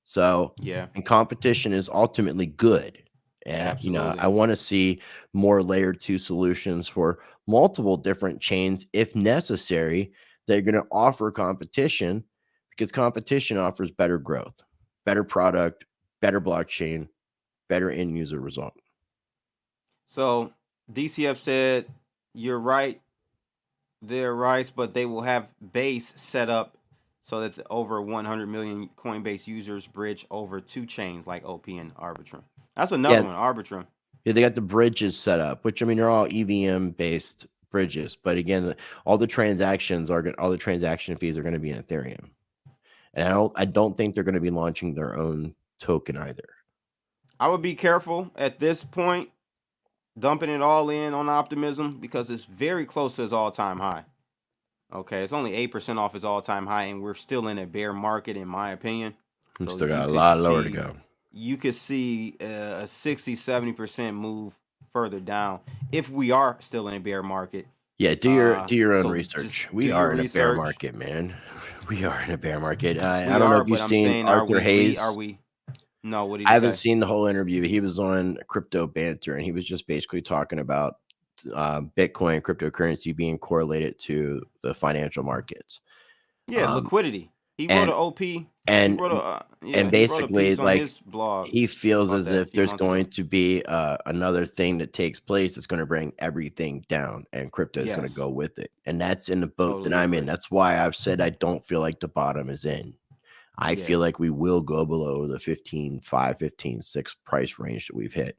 So and competition is ultimately good. And I want to see more layer 2 solutions for multiple different chains if necessary. They're going to offer competition, because competition offers better growth, better product, better blockchain, better end user result. So DCF said, you're right. They're right, but they will have Base set up so that the over 100 million Coinbase users bridge over 2 chains like OP and Arbitrum. That's another one, Arbitrum. Yeah, they got the bridges set up, which I mean, they're all EVM based bridges. But again, all the transaction fees are going to be in Ethereum, and I don't think they're going to be launching their own token either. I would be careful at this point dumping it all in on Optimism, because it's very close to its all-time high. Okay, it's only 8% off its all-time high, and we're still in a bear market, in my opinion. We still got a lot lower to go. You could see a 60-70% move further down if we are still in a bear market. Yeah, do your own research. We are in a bear market, man. We are in a bear market. I don't know if you've seen Arthur Hayes. No, what did he say? I haven't say? seen the whole interview. He was on Crypto Banter, and he was just basically talking about Bitcoin, cryptocurrency being correlated to the financial markets. Yeah, liquidity. He wrote an OP. And basically, like, his blog, he feels as if there's going to be another thing that takes place that's going to bring everything down, and crypto is going to go with it. And that's in the boat that I'm in. That's why I've said I don't feel like the bottom is in. I feel like we will go below the 15.5, 15.6 price range that we've hit.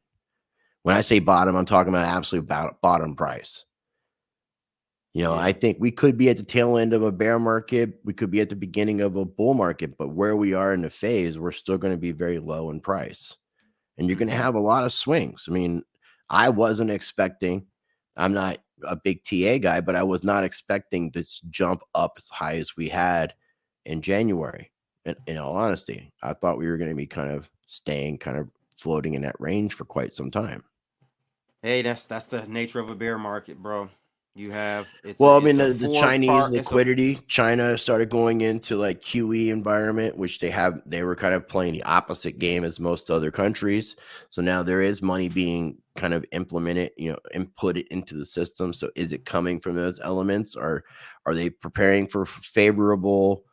When I say bottom, I'm talking about absolute bottom price. You know, I think we could be at the tail end of a bear market. We could be at the beginning of a bull market, but where we are in the phase, we're still going to be very low in price. And you're going to have a lot of swings. I mean, I wasn't expecting, I'm not a big TA guy, but I was not expecting this jump up as high as we had in January. In all honesty, I thought we were going to be kind of staying kind of floating in that range for quite some time. Hey, that's the nature of a bear market, bro. You have the Chinese liquidity, China started going into like QE environment, which they were kind of playing the opposite game as most other countries. So now there is money being kind of implemented, input it into the system. So is it coming from those elements, or are they preparing for favorable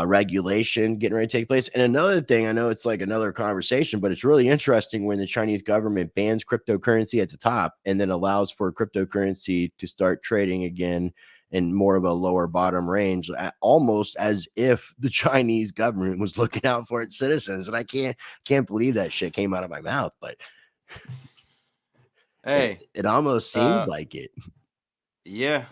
regulation getting ready to take place? And another thing, I know it's like another conversation, but it's really interesting when the Chinese government bans cryptocurrency at the top and then allows for cryptocurrency to start trading again in more of a lower bottom range, almost as if the Chinese government was looking out for its citizens. And I can't believe that shit came out of my mouth, but hey, it almost seems like it. Yeah.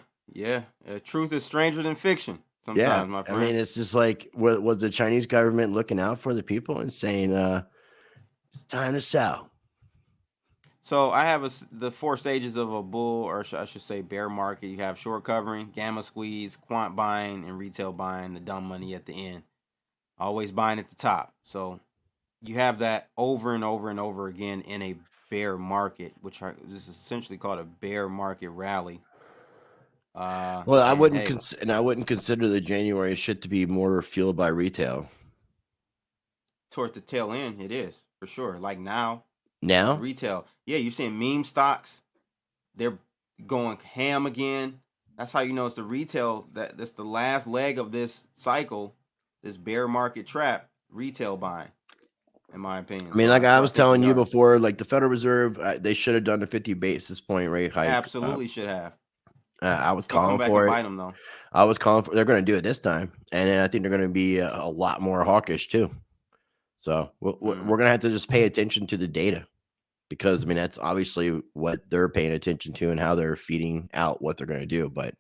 Truth is stranger than fiction. Sometimes, my friend. I mean, it's just like, was the Chinese government looking out for the people and saying, it's time to sell? So I have the 4 stages of a bull, or I should say bear market. You have short covering, gamma squeeze, quant buying, and retail buying, the dumb money at the end. Always buying at the top. So you have that over and over and over again in a bear market, this is essentially called a bear market rally. Well, I wouldn't consider the January shit to be more fueled by retail. Toward the tail end, it is for sure. Like now, Now? Retail. Yeah, you're seeing meme stocks. They're going ham again. That's how you know it's the retail. That's the last leg of this cycle, this bear market trap, retail buying, in my opinion. I mean, like I was telling you before, like the Federal Reserve, they should have done a 50 basis point rate hike. Absolutely should have. I was calling for it. Bite them, though. I was calling for. They're going to do it this time, and then I think they're going to be a lot more hawkish too. So we're going to have to just pay attention to the data, because I mean that's obviously what they're paying attention to and how they're feeding out what they're going to do. But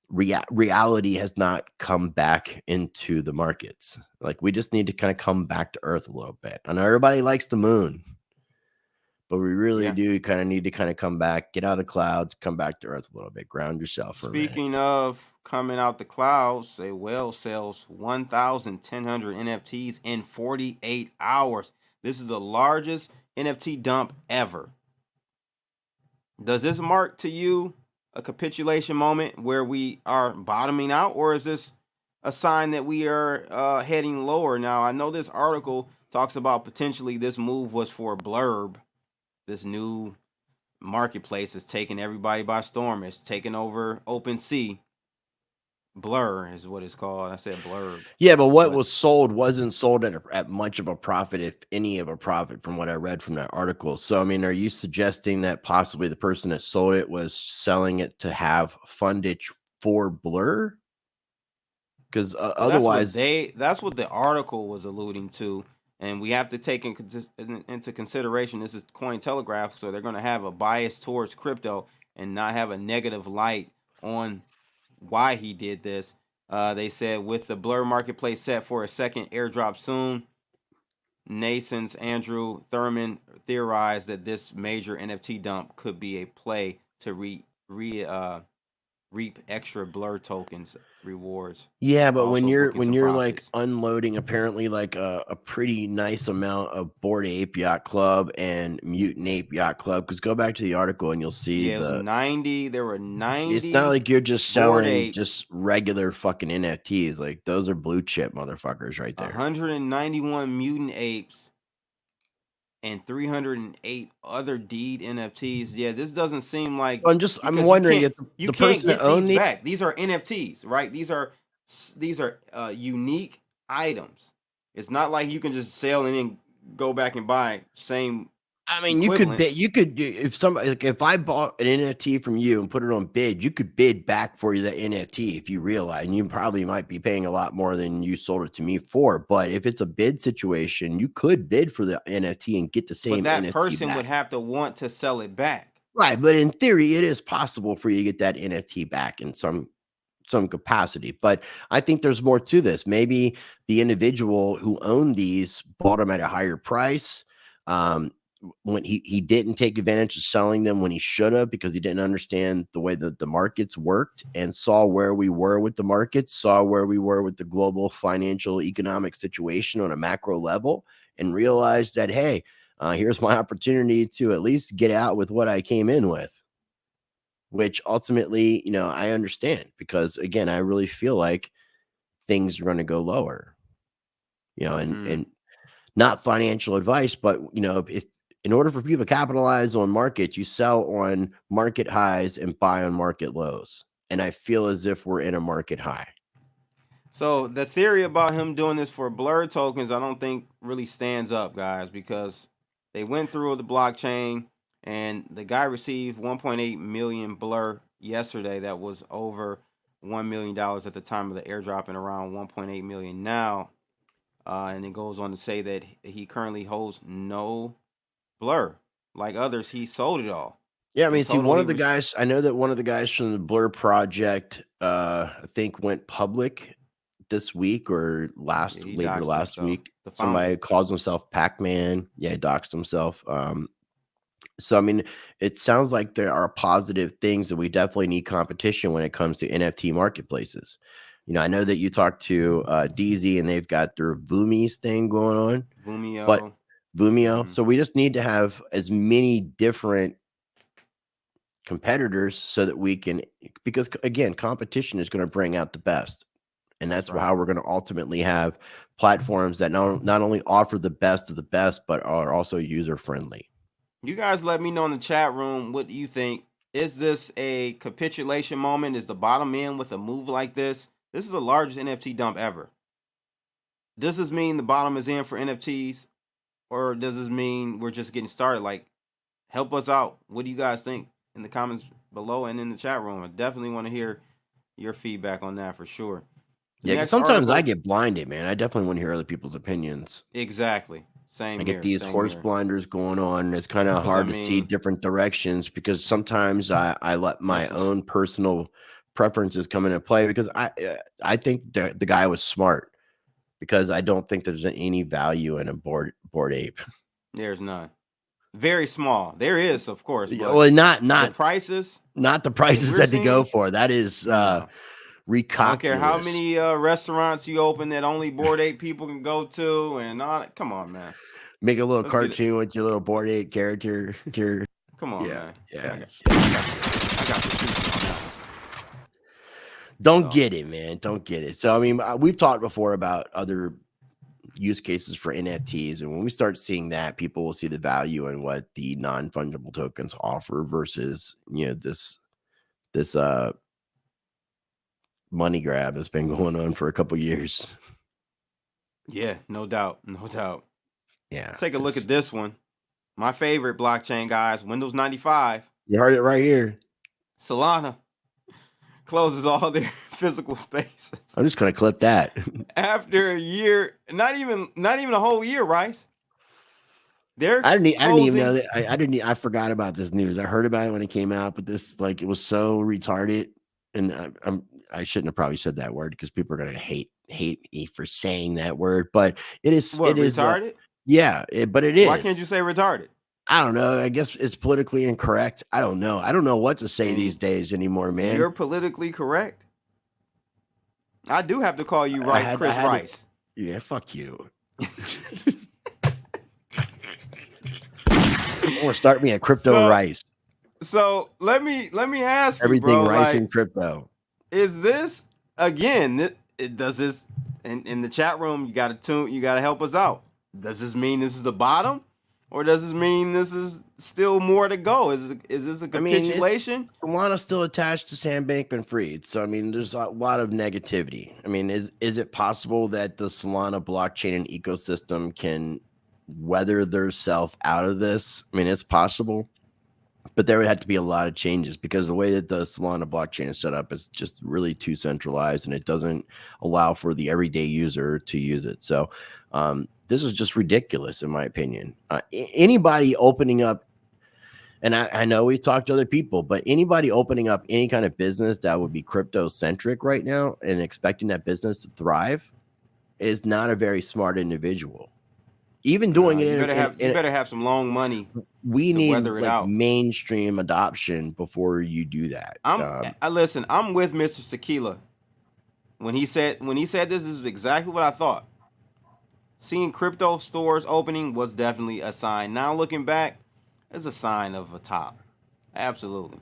reality has not come back into the markets. Like we just need to kind of come back to earth a little bit. I know everybody likes the moon, but we really do kind of need to kind of come back, get out of the clouds, come back to earth a little bit, ground yourself. Speaking of coming out the clouds, a whale sells 1,100 NFTs in 48 hours. This is the largest NFT dump ever. Does this mark to you a capitulation moment where we are bottoming out, or is this a sign that we are heading lower? Now, I know this article talks about potentially this move was for Blurb. This new marketplace is taking everybody by storm. It's taking over OpenSea. Blur is what it's called. I said Blurb. Yeah, but what was sold wasn't sold at much of a profit, if any of a profit, from what I read from that article. So, I mean, are you suggesting that possibly the person that sold it was selling it to have fundage for Blur? Because otherwise, that's what the article was alluding to. And we have to take into consideration, this is Cointelegraph, so they're going to have a bias towards crypto and not have a negative light on why he did this. They said, with the Blur marketplace set for a second airdrop soon, Nason's Andrew Thurman theorized that this major NFT dump could be a play to reap extra Blur tokens rewards. Yeah, but when you're like unloading apparently like a pretty nice amount of Bored Ape Yacht Club and Mutant Ape Yacht Club, because go back to the article and you'll see it was 90. There were 90. It's not like you're just selling just regular fucking NFTs. Like those are blue chip motherfuckers right there. 191 Mutant Apes and 308 other deed NFTs. Yeah, this doesn't seem like. So I'm wondering if the person that owned these back. These are NFTs, right? These are unique items. It's not like you can just sell and then go back and buy same I mean, you could if somebody, like, if I bought an NFT from you and put it on bid, you could bid back for the NFT if you realize, and you probably might be paying a lot more than you sold it to me for. But if it's a bid situation, you could bid for the NFT and get the same. But that NFT person back. would have to want to sell it back. Right, but in theory, it is possible for you to get that NFT back in some capacity. But I think there's more to this. Maybe the individual who owned these bought them at a higher price. When he didn't take advantage of selling them when he should have, because he didn't understand the way that the markets worked, and saw where we were with the markets, saw where we were with the global financial economic situation on a macro level, and realized that, hey, here's my opportunity to at least get out with what I came in with, which ultimately, I understand, because again, I really feel like things are going to go lower, and not financial advice, but if in order for people to capitalize on markets, you sell on market highs and buy on market lows. And I feel as if we're in a market high. So the theory about him doing this for blur tokens, I don't think really stands up, guys, because they went through the blockchain and the guy received 1.8 million blur yesterday. That was over $1 million at the time of the airdrop, and around 1.8 million now. And it goes on to say that he currently holds no blur. Like others, he sold it all. Yeah, I mean, see, one of the guys, I know that one of the guys from the Blur project, I think went public this week or later last week. Somebody calls himself Pac-Man. Yeah, he doxed himself. So, I mean, it sounds like there are positive things, that we definitely need competition when it comes to NFT marketplaces. I know that you talked to DZ, and they've got their Vumis thing going on. Vumio. Mm-hmm. So we just need to have as many different competitors so that we can, because again, competition is going to bring out the best. And that's how we're going to ultimately have platforms that not only offer the best of the best, but are also user friendly. You guys let me know in the chat room, what do you think? Is this a capitulation moment? Is the bottom in with a move like this? This is the largest NFT dump ever. Does this mean the bottom is in for NFTs? Or does this mean we're just getting started? Like, help us out. What do you guys think in the comments below and in the chat room? I definitely want to hear your feedback on that for sure. Yeah, because sometimes I get blinded, man. I definitely want to hear other people's opinions. Exactly. Same. I get these horse blinders going on. It's kind of hard to see different directions, because sometimes I let my own personal preferences come into play, because I think the guy was smart, because I don't think there's any value in a bored ape. There's none. Very small. There is, of course. But well, not the prices. Not the prices that they go for. That is recalculous. I don't care how many restaurants you open that only Bored Ape people can go to, and all that. Come on, man. Make a little cartoon with your little Bored Ape character. Come on, man. Yeah. I got the Don't get it, man. Don't get it. So, I mean, we've talked before about other use cases for NFTs, and when we start seeing that, people will see the value in what the non-fungible tokens offer versus, this money grab that's been going on for a couple years. Yeah, no doubt. Yeah. Take a look at this one. My favorite blockchain, guys, Windows 95. You heard it right here. Solana closes all their physical spaces. I'm just gonna clip that. After a year, not even a whole year, right? I didn't even know that. I forgot about this news. I heard about it when it came out, but this, like, it was so retarded, and I shouldn't have probably said that word, because people are gonna hate me for saying that word. But it is retarded. But it is. Why can't you say retarded? I don't know. I guess it's politically incorrect. I don't know. I don't know what to say these days anymore, man. You're politically correct. I do have to call you Chris Rice. Yeah, fuck you. Or start me a crypto rice. So let me ask everything, you, bro, rice and crypto. Is this again? Does this in the chat room? You got to help us out. Does this mean this is the bottom? Or does this mean this is still more to go? Is this a capitulation? Solana's still attached to Sam Bankman-Fried. So, I mean, there's a lot of negativity. I mean, is it possible that the Solana blockchain and ecosystem can weather themselves out of this. I mean, it's possible, but there would have to be a lot of changes because the way that the Solana blockchain is set up is just really too centralized, and it doesn't allow for the everyday user to use it. So this is just ridiculous, in my opinion. Anybody opening up, and I know we've talked to other people, but anybody opening up any kind of business that would be crypto centric right now and expecting that business to thrive is not a very smart individual. Even doing it, you better have some long money. We to need weather it like out. mainstream adoption before you do that. Listen, I'm with Mr. Sakila. When he said this is exactly what I thought. Seeing crypto stores opening was definitely a sign. Now looking back, it's a sign of a top. Absolutely.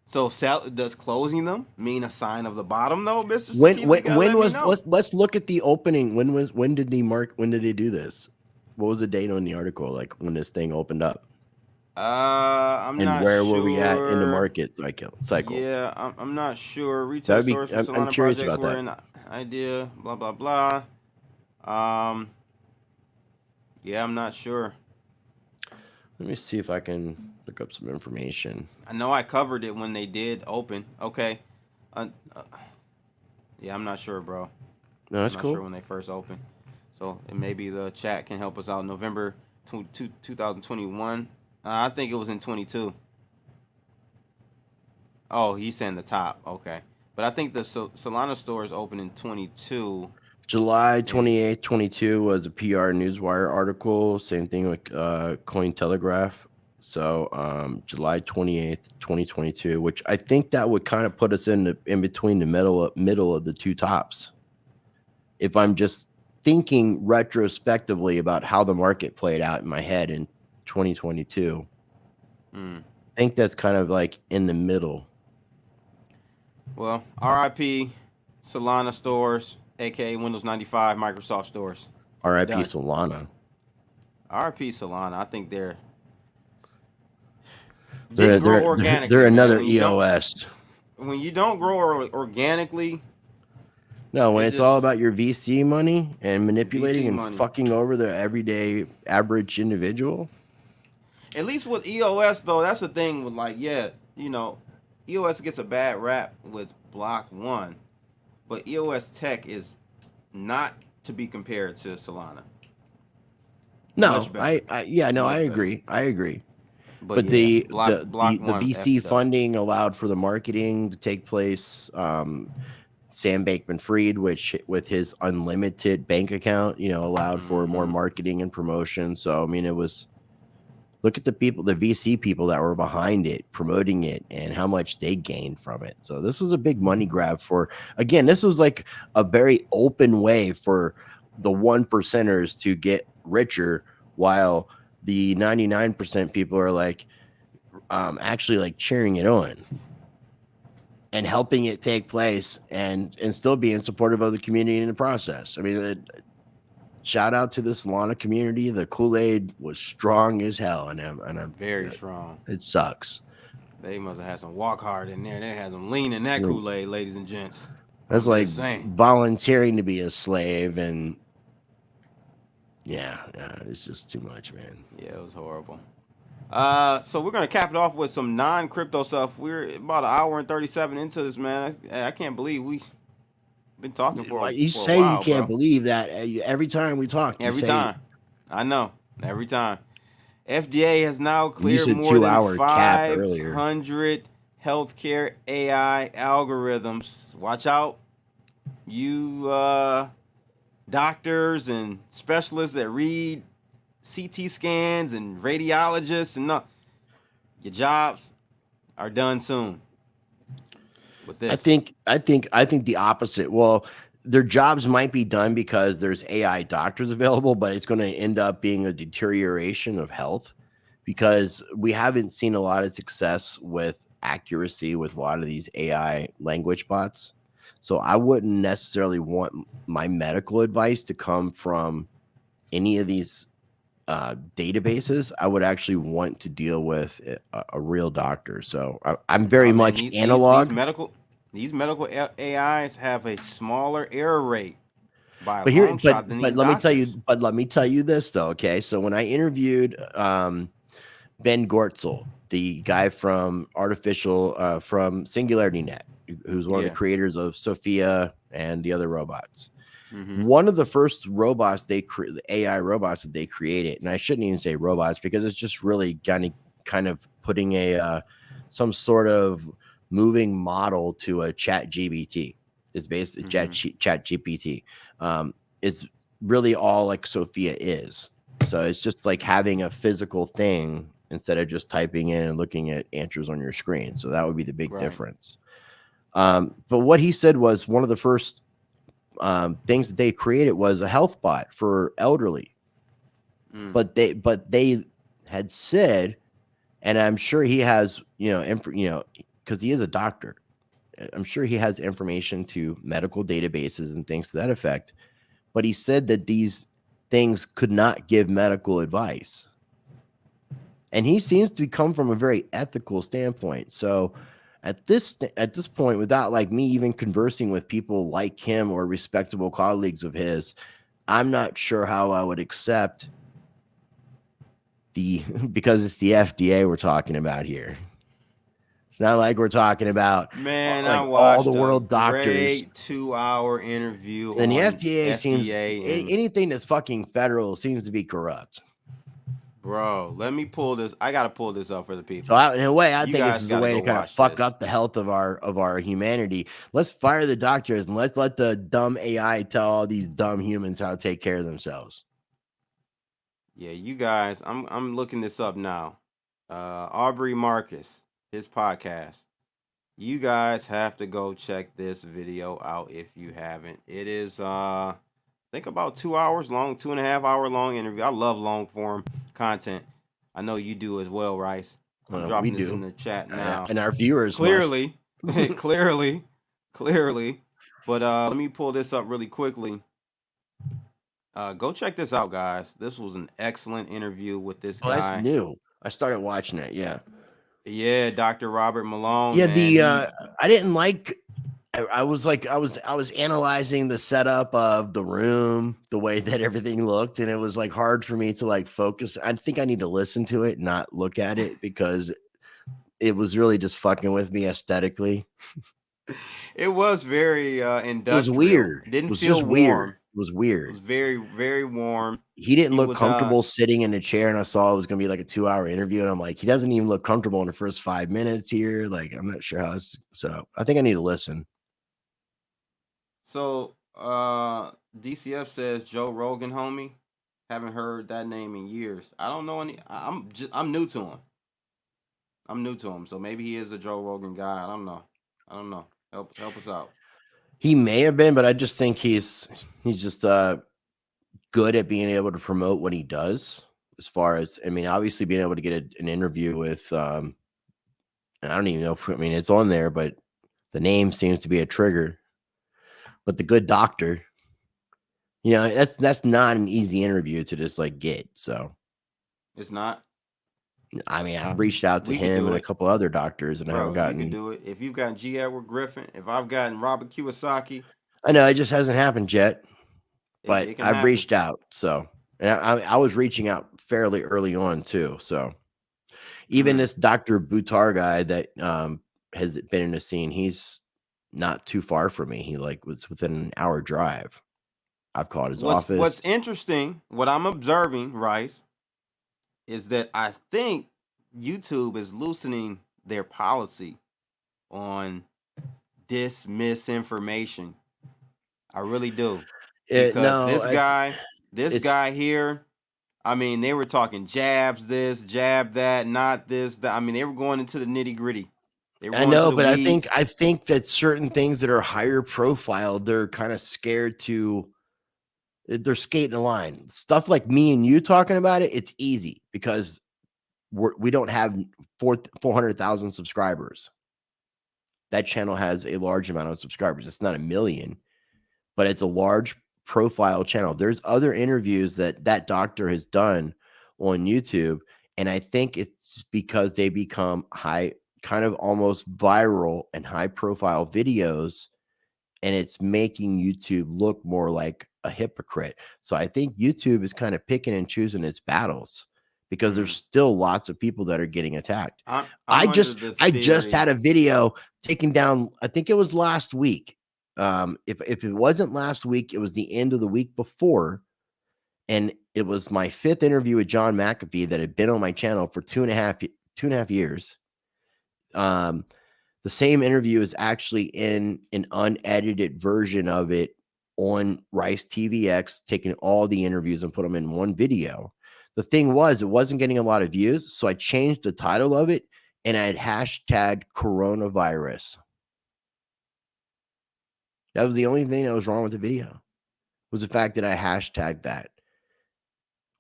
So does closing them mean a sign of the bottom though, Mr. Sakila? When was let's look at the opening. When did they do this? What was the date on the article? Like when this thing opened up? I'm not sure. And where were we at in the market cycle? Yeah, I'm not sure. Retail stores for Solana projects were an idea. Blah blah blah. Yeah, I'm not sure. Let me see if I can look up some information. I know I covered it when they did open. Okay. Yeah, I'm not sure, bro. No, that's I'm not cool. sure when they first opened. So maybe the chat can help us out. November 2021. I think it was in 22. Oh, he's saying the top. Okay. But I think the Solana stores opened in 22. July 28th, 22 was a PR Newswire article. Same thing with Cointelegraph. So July 28th, 2022, which I think that would kind of put us in between the middle of the two tops. If I'm just thinking retrospectively about how the market played out in my head in 2022, I think that's kind of like in the middle. Well, RIP Solana stores, aka Windows 95 Microsoft stores. RIP Solana. RIP Solana. I think they're another EOS. When you don't grow organically. No, when it's all about your VC money and manipulating and fucking over the everyday average individual. At least with EOS though, that's the thing with EOS gets a bad rap with Block 1, but EOS Tech is not to be compared to Solana. No, I agree. I agree. But the VC funding allowed for the marketing to take place. Sam Bankman-Fried, which with his unlimited bank account, allowed for more marketing and promotion. So, I mean, look at the VC people that were behind it, promoting it, and how much they gained from it. So this was a big money grab this was like a very open way for the 1%ers to get richer, while the 99% people are like, actually like cheering it on and helping it take place and still being supportive of the community in the process. I mean, shout out to the Solana community. The Kool-Aid was strong as hell, and I'm very strong. It sucks. They must have had some walk hard in there. They had some lean in that Kool-Aid, ladies and gents. That's like volunteering to be a slave, and it's just too much, man. Yeah, it was horrible. So we're gonna cap it off with some non-crypto stuff. We're about an hour and 37 into this, man. I can't believe we've been talking for a while. You say you can't believe that every time we talk. Every time. I know. Every time. FDA has now cleared more than 500 healthcare AI algorithms. Watch out, you doctors and specialists that read CT scans and radiologists, and your jobs are done soon. With this, I think the opposite. Well, their jobs might be done because there's AI doctors available, but it's going to end up being a deterioration of health because we haven't seen a lot of success with accuracy with a lot of these AI language bots. So I wouldn't necessarily want my medical advice to come from any of these databases. I would actually want to deal with a real doctor. So I'm very much analog. These medical AIs have a smaller error rate. by a But here, long shot than these let me tell you, doctors. let me tell you this though. Okay, so when I interviewed Ben Gortzel, the guy from from Singularity Net, who's one of the Yeah. creators of Sophia and the other robots. Mm-hmm. One of the first robots the AI robots that they created, and I shouldn't even say robots because it's just really kind of putting a some sort of moving model to a chat GPT. It's basically chat GPT. It's really all like Sophia is. So it's just like having a physical thing instead of just typing in and looking at answers on your screen. So that would be the big difference. But what he said was one of the first things that they created was a health bot for elderly. But they had said, and I'm sure he has, because he is a doctor. I'm sure he has information to medical databases and things to that effect. But he said that these things could not give medical advice. And he seems to come from a very ethical standpoint. So at this point, without like me even conversing with people like him or respectable colleagues of his, I'm not sure how I would accept because it's the FDA we're talking about here. It's not like we're talking about Man, like I watched all the world doctors. Great 2-hour interview. And the on FDA seems and, anything that's fucking federal seems to be corrupt. Bro, let me pull this. I gotta pull this up for the people. So in a way, I You think guys this is a gotta way go to kind of watch fuck this. up the health of our humanity. Let's fire the doctors and let's let the dumb AI tell all these dumb humans how to take care of themselves. Yeah, you guys, I'm looking this up now. Aubrey Marcus, his podcast. You guys have to go check this video out if you haven't. It is I think about 2 hours long, 2.5 hour long interview. I love long form content. I know you do as well, Rice. I'm dropping this in the chat now. And our viewers clearly, clearly. But let me pull this up really quickly. Go check this out, guys. This was an excellent interview with this guy. That's new. I started watching it. Yeah, Dr. Robert Malone. Yeah, man, I didn't like. I was analyzing the setup of the room, the way that everything looked, and it was like hard for me to like focus. I think I need to listen to it, not look at it, because it was really just fucking with me aesthetically. It was very industrial. It was weird. Didn't it was feel just warm. weird. It was weird. It was very, very warm. He didn't look comfortable sitting in a chair, and I saw it was going to be like a 2-hour interview, and I'm like, he doesn't even look comfortable in the first 5 minutes here. Like, I'm not sure how it's, so I think I need to listen. So DCF says Joe Rogan, homie. Haven't heard that name in years. I don't know any. I'm new to him. So maybe he is a Joe Rogan guy. I don't know. Help us out. He may have been, but I just think he's just good at being able to promote what he does. As far as, I mean, obviously being able to get an interview with, and I don't even know if, I mean, it's on there, but the name seems to be a trigger. But the good doctor, that's not an easy interview to just like get. So it's not. I mean, I've reached out to him and a couple other doctors, and I haven't gotten. You can do it. If you've gotten G. Edward Griffin, if I've gotten Robert Kiyosaki, I know it just hasn't happened yet, but I've reached out. So, and I was reaching out fairly early on too. So, even this Dr. Buttar guy that has been in the scene, he's not too far from me. He was within an hour drive. I've called his office. What's interesting, what I'm observing, Rice, is that I think YouTube is loosening their policy on misinformation. I really do. Because this guy here, I mean, they were talking jabs this, jab that, not this, that. I mean, they were going into the nitty gritty. I know, but I think that certain things that are higher profile, they're kind of scared to. They're skating a line. Stuff like me and you talking about it, it's easy because we don't have 400,000 subscribers. That channel has a large amount of subscribers. It's not 1 million, but it's a large profile channel. There's other interviews that doctor has done on YouTube, and I think it's because they become kind of almost viral and high profile videos, and it's making YouTube look more like a hypocrite. So I think YouTube is kind of picking and choosing its battles because there's still lots of people that are getting attacked. I just had a video taken down. I think it was last week. If it wasn't last week, it was the end of the week before. And it was my 5th interview with John McAfee that had been on my channel for 2.5 years. The same interview is actually in an unedited version of it on Rice TVX, taking all the interviews and put them in one video. The thing was, it wasn't getting a lot of views, so I changed the title of it and I had hashtagged coronavirus. That was the only thing that was wrong with the video, was the fact that I hashtagged that.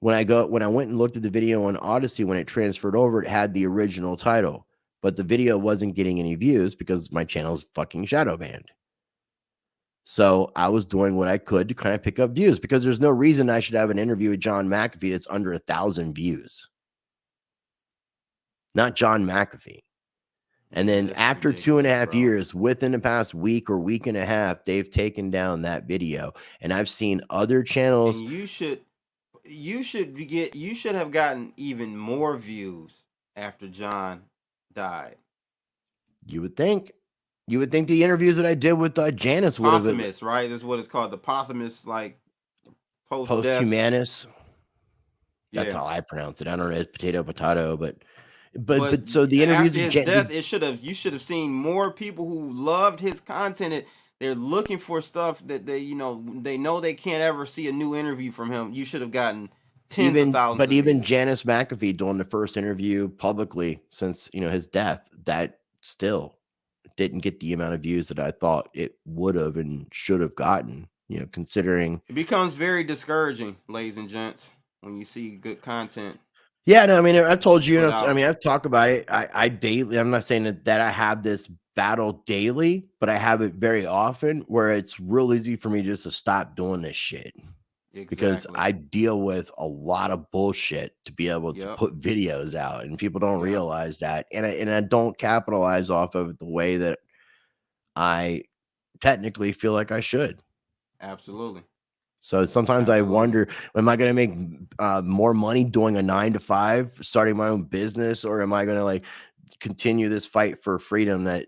When I went and looked at the video on Odyssey, when it transferred over, it had the original title, but the video wasn't getting any views because my channel's fucking shadow banned. So I was doing what I could to kind of pick up views, because there's no reason I should have an interview with John McAfee that's under 1,000 views. Not John McAfee. And then after 2.5 years, within the past week or week and a half, they've taken down that video. And I've seen other channels. And you should have gotten even more views after John died. You would think. You would think the interviews that I did with Janice would have been. Posthumous, right? That's what it's called. The posthumous, like, posthumanous. That's how I pronounce it. I don't know. It's potato, but so the interviews after his death, you should have seen more people who loved his content. They're looking for stuff that they know they can't ever see a new interview from him. You should have gotten tens of thousands. But even Janice McAfee doing the first interview publicly since his death, that still didn't get the amount of views that I thought it would have and should have gotten. Considering it becomes very discouraging, ladies and gents, when you see good content. Yeah, no, I mean, I've told you, I've talked about it. I daily, I'm not saying that I have this battle daily, but I have it very often where it's real easy for me just to stop doing this shit. Exactly. Because I deal with a lot of bullshit to be able to put videos out, and people don't realize that. And I don't capitalize off of it the way that I technically feel like I should. Absolutely. So sometimes I wonder, am I going to make more money doing a 9-to-5, starting my own business, or am I going to continue this fight for freedom that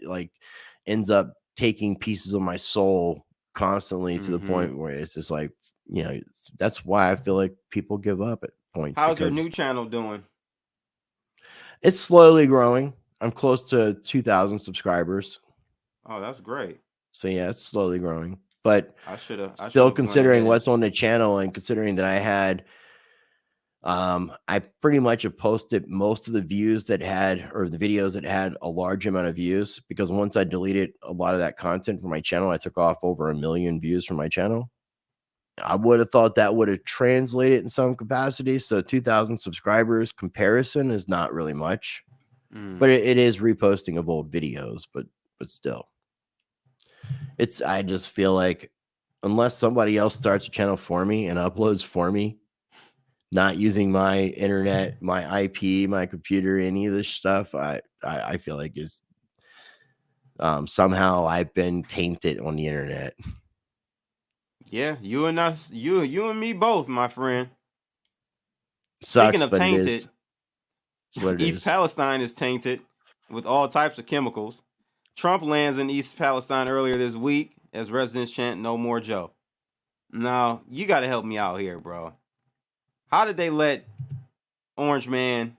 ends up taking pieces of my soul constantly to the point where it's just that's why I feel like people give up at points. How's your new channel doing? It's slowly growing. I'm close to 2,000 subscribers. Oh, that's great. So yeah, it's slowly growing. But I still considering what's on the channel, and considering that I had, I pretty much have posted most of the views that had, or the videos that had a large amount of views, because once I deleted a lot of that content from my channel, I took off over 1 million views from my channel. I would have thought that would have translated in some capacity. So 2,000 subscribers comparison is not really much, but it is reposting of old videos, but still. I just feel like unless somebody else starts a channel for me and uploads for me, not using my internet, my IP, my computer, any of this stuff, I feel like it's somehow I've been tainted on the internet. Yeah, you and me both, my friend. Sucks, speaking of tainted, East Palestine is tainted with all types of chemicals. Trump lands in East Palestine earlier this week as residents chant "No More Joe." Now, you got to help me out here, bro. How did they let Orange Man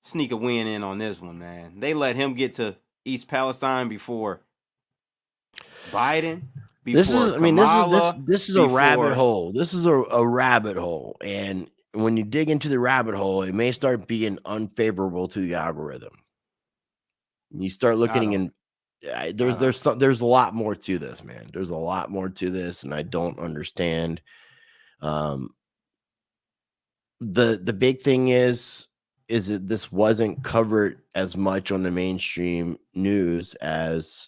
sneak a win in on this one, man? They let him get to East Palestine before Biden. This is a rabbit hole. This is a rabbit hole, and when you dig into the rabbit hole, it may start being unfavorable to the algorithm. You start looking, and there's a lot more to this, man. There's a lot more to this, and I don't understand. The big thing is that this wasn't covered as much on the mainstream news as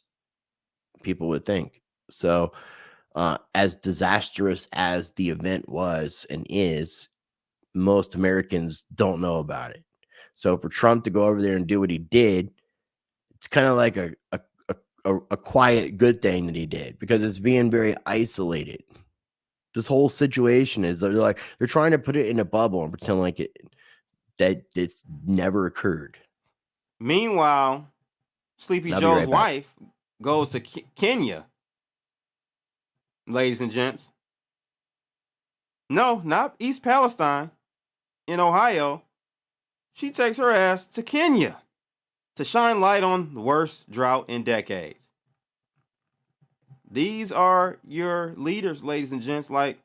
people would think. So, as disastrous as the event was and is, most Americans don't know about it. So, for Trump to go over there and do what he did, it's kind of like a quiet good thing that he did, because it's being very isolated. This whole situation is they're trying to put it in a bubble and pretend like it's never occurred. Meanwhile, Sleepy Joe's wife goes to Kenya. Ladies and gents. No, not East Palestine in Ohio. She takes her ass to Kenya to shine light on the worst drought in decades. These are your leaders, ladies and gents. Like,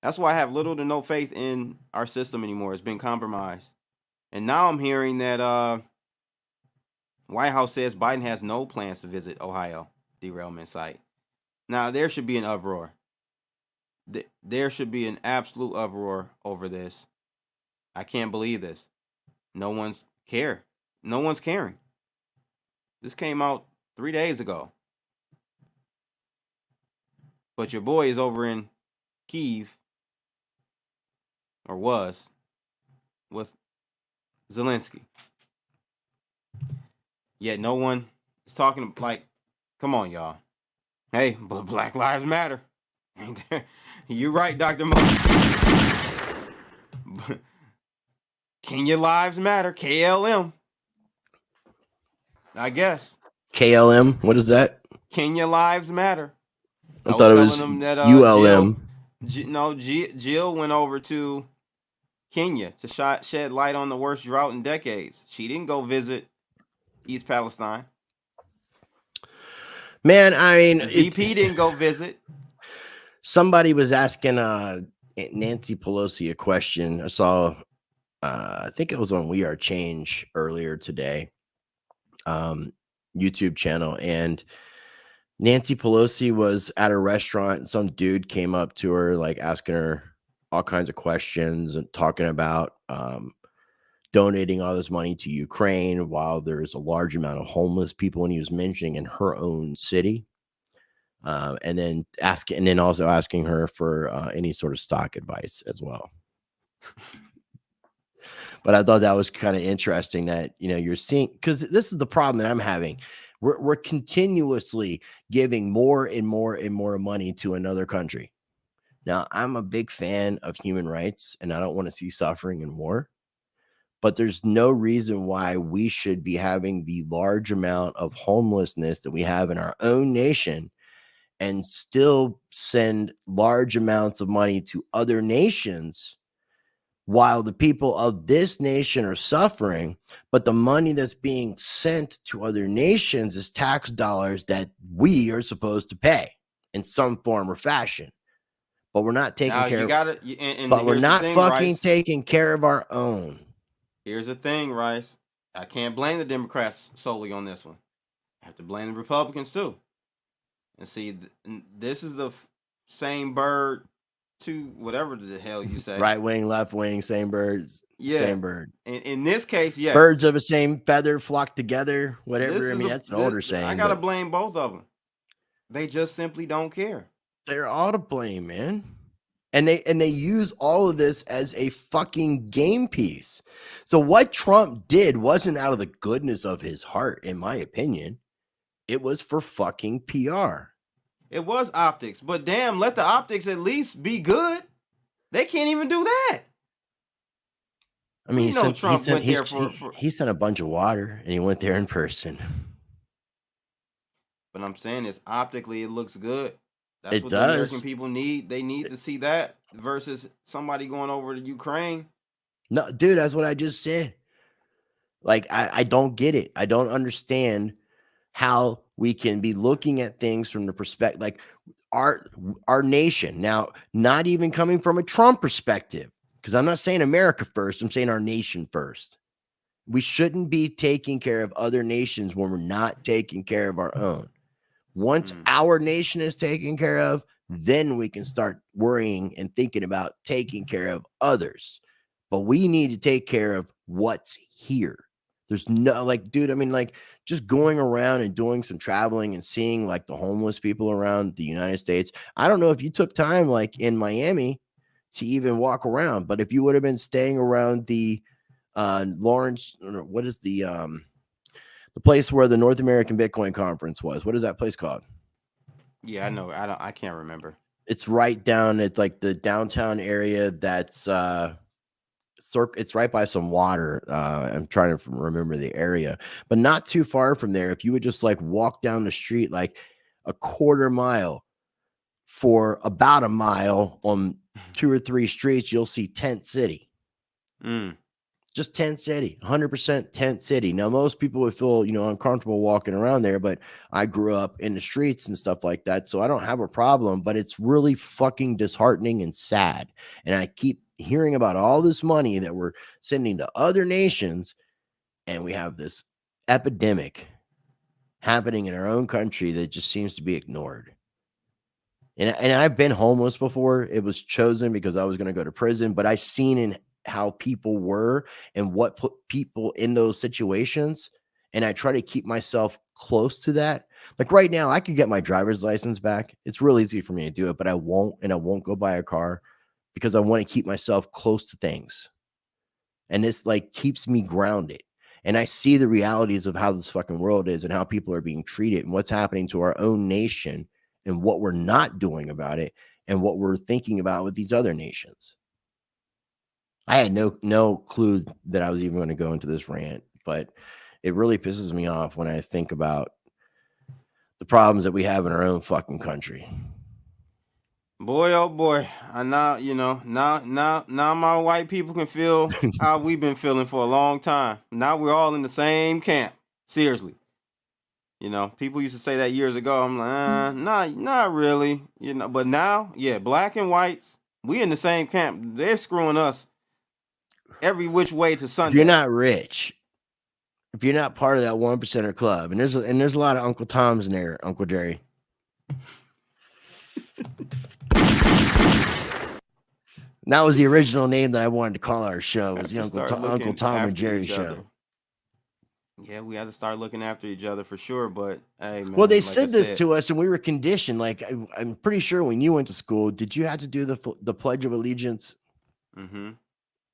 that's why I have little to no faith in our system anymore. It's been compromised. And now I'm hearing that White House says Biden has no plans to visit Ohio derailment site. Now, there should be an uproar. There should be an absolute uproar over this. I can't believe this. No one's care. No one's caring. This came out 3 days ago. But your boy is over in Kyiv, or was, with Zelensky. Yet no one is talking, like, come on, y'all. Hey, but Black Lives Matter. You're right, Dr. Mo. Kenya Lives Matter, KLM. I guess. KLM? What is that? Kenya Lives Matter. I thought it was ULM. Jill went over to Kenya to shed light on the worst drought in decades. She didn't go visit East Palestine. Man, I mean, VP didn't go visit. Somebody was asking Nancy Pelosi a question. I saw, I think it was on We Are Change earlier today, YouTube channel, and Nancy Pelosi was at a restaurant and some dude came up to her, like asking her all kinds of questions and talking about donating all this money to Ukraine while there's a large amount of homeless people, and he was mentioning in her own city. And then also asking her for any sort of stock advice as well. But I thought that was kind of interesting that, you know, you're seeing, because this is the problem that I'm having. We're continuously giving more and more and more money to another country. Now, I'm a big fan of human rights, and I don't want to see suffering and war. But there's no reason why we should be having the large amount of homelessness that we have in our own nation and still send large amounts of money to other nations while the people of this nation are suffering. But the money that's being sent to other nations is tax dollars that we are supposed to pay in some form or fashion. But we're not taking care of, but we're not fucking taking care of our own. Here's the thing, Rice. I can't blame the Democrats solely on this one. I have to blame the Republicans too. And see, this is the same bird to whatever the hell you say. Right wing, left wing, same birds. Yeah. Same bird. In this case, yes. Birds of the same feather flock together, whatever. I mean, that's an older saying. I got to blame both of them. They just simply don't care. They're all to blame, man. And they use all of this as a fucking game piece. So what Trump did wasn't out of the goodness of his heart, in my opinion. It was for fucking PR. It was optics, but damn, let the optics at least be good. They can't even do that. I mean, he sent a bunch of water and he went there in person. But I'm saying is optically it looks good. That's what the American people need. They need to see that versus somebody going over to Ukraine. No, dude, that's what I just said. Like, I don't get it. I don't understand how we can be looking at things from the perspective, like our nation. Now, not even coming from a Trump perspective, because I'm not saying America first. I'm saying our nation first. We shouldn't be taking care of other nations when we're not taking care of our own. Once our nation is taken care of, then we can start worrying and thinking about taking care of others. But we need to take care of what's here. There's no, like, dude, I mean, like, just going around and doing some traveling and seeing like the homeless people around the United States. I don't know if you took time like in Miami to even walk around, but if you would have been staying around the Lawrence, what is the place where the North American Bitcoin Conference was? What is that place called? Yeah, I know. I can't remember. It's right down at like the downtown area. That's it's right by some water. I'm trying to remember the area, but not too far from there. If you would just like walk down the street like a quarter mile for about a mile on 2 or 3 streets, you'll see Tent City. Just Tent City, 100% Tent City. Now, most people would feel, uncomfortable walking around there, but I grew up in the streets and stuff like that, so I don't have a problem, but it's really fucking disheartening and sad. And I keep hearing about all this money that we're sending to other nations, and we have this epidemic happening in our own country that just seems to be ignored. And I've been homeless before. It was chosen because I was going to go to prison, but I've seen in how people were and what put people in those situations. And I try to keep myself close to that. Like right now, I could get my driver's license back. It's real easy for me to do it, but I won't. And I won't go buy a car because I want to keep myself close to things. And this like keeps me grounded. And I see the realities of how this fucking world is and how people are being treated and what's happening to our own nation and what we're not doing about it and what we're thinking about with these other nations. I had no clue that I was even going to go into this rant, but it really pisses me off when I think about the problems that we have in our own fucking country. Boy, oh boy. Now my white people can feel how we've been feeling for a long time. Now we're all in the same camp. Seriously. People used to say that years ago. I'm like, not really. But now, yeah, black and whites, we in the same camp. They're screwing us every which way to Sunday. If you're not rich, if you're not part of that 1%er club, and there's a lot of Uncle Toms in there, Uncle Jerry. That was the original name that I wanted to call our show. Was the Uncle Tom and Jerry show. Yeah, we had to start looking after each other for sure. But hey, man, well, they said this to us, and we were conditioned. Like I'm pretty sure when you went to school, did you have to do the Pledge of Allegiance? Mm-hmm.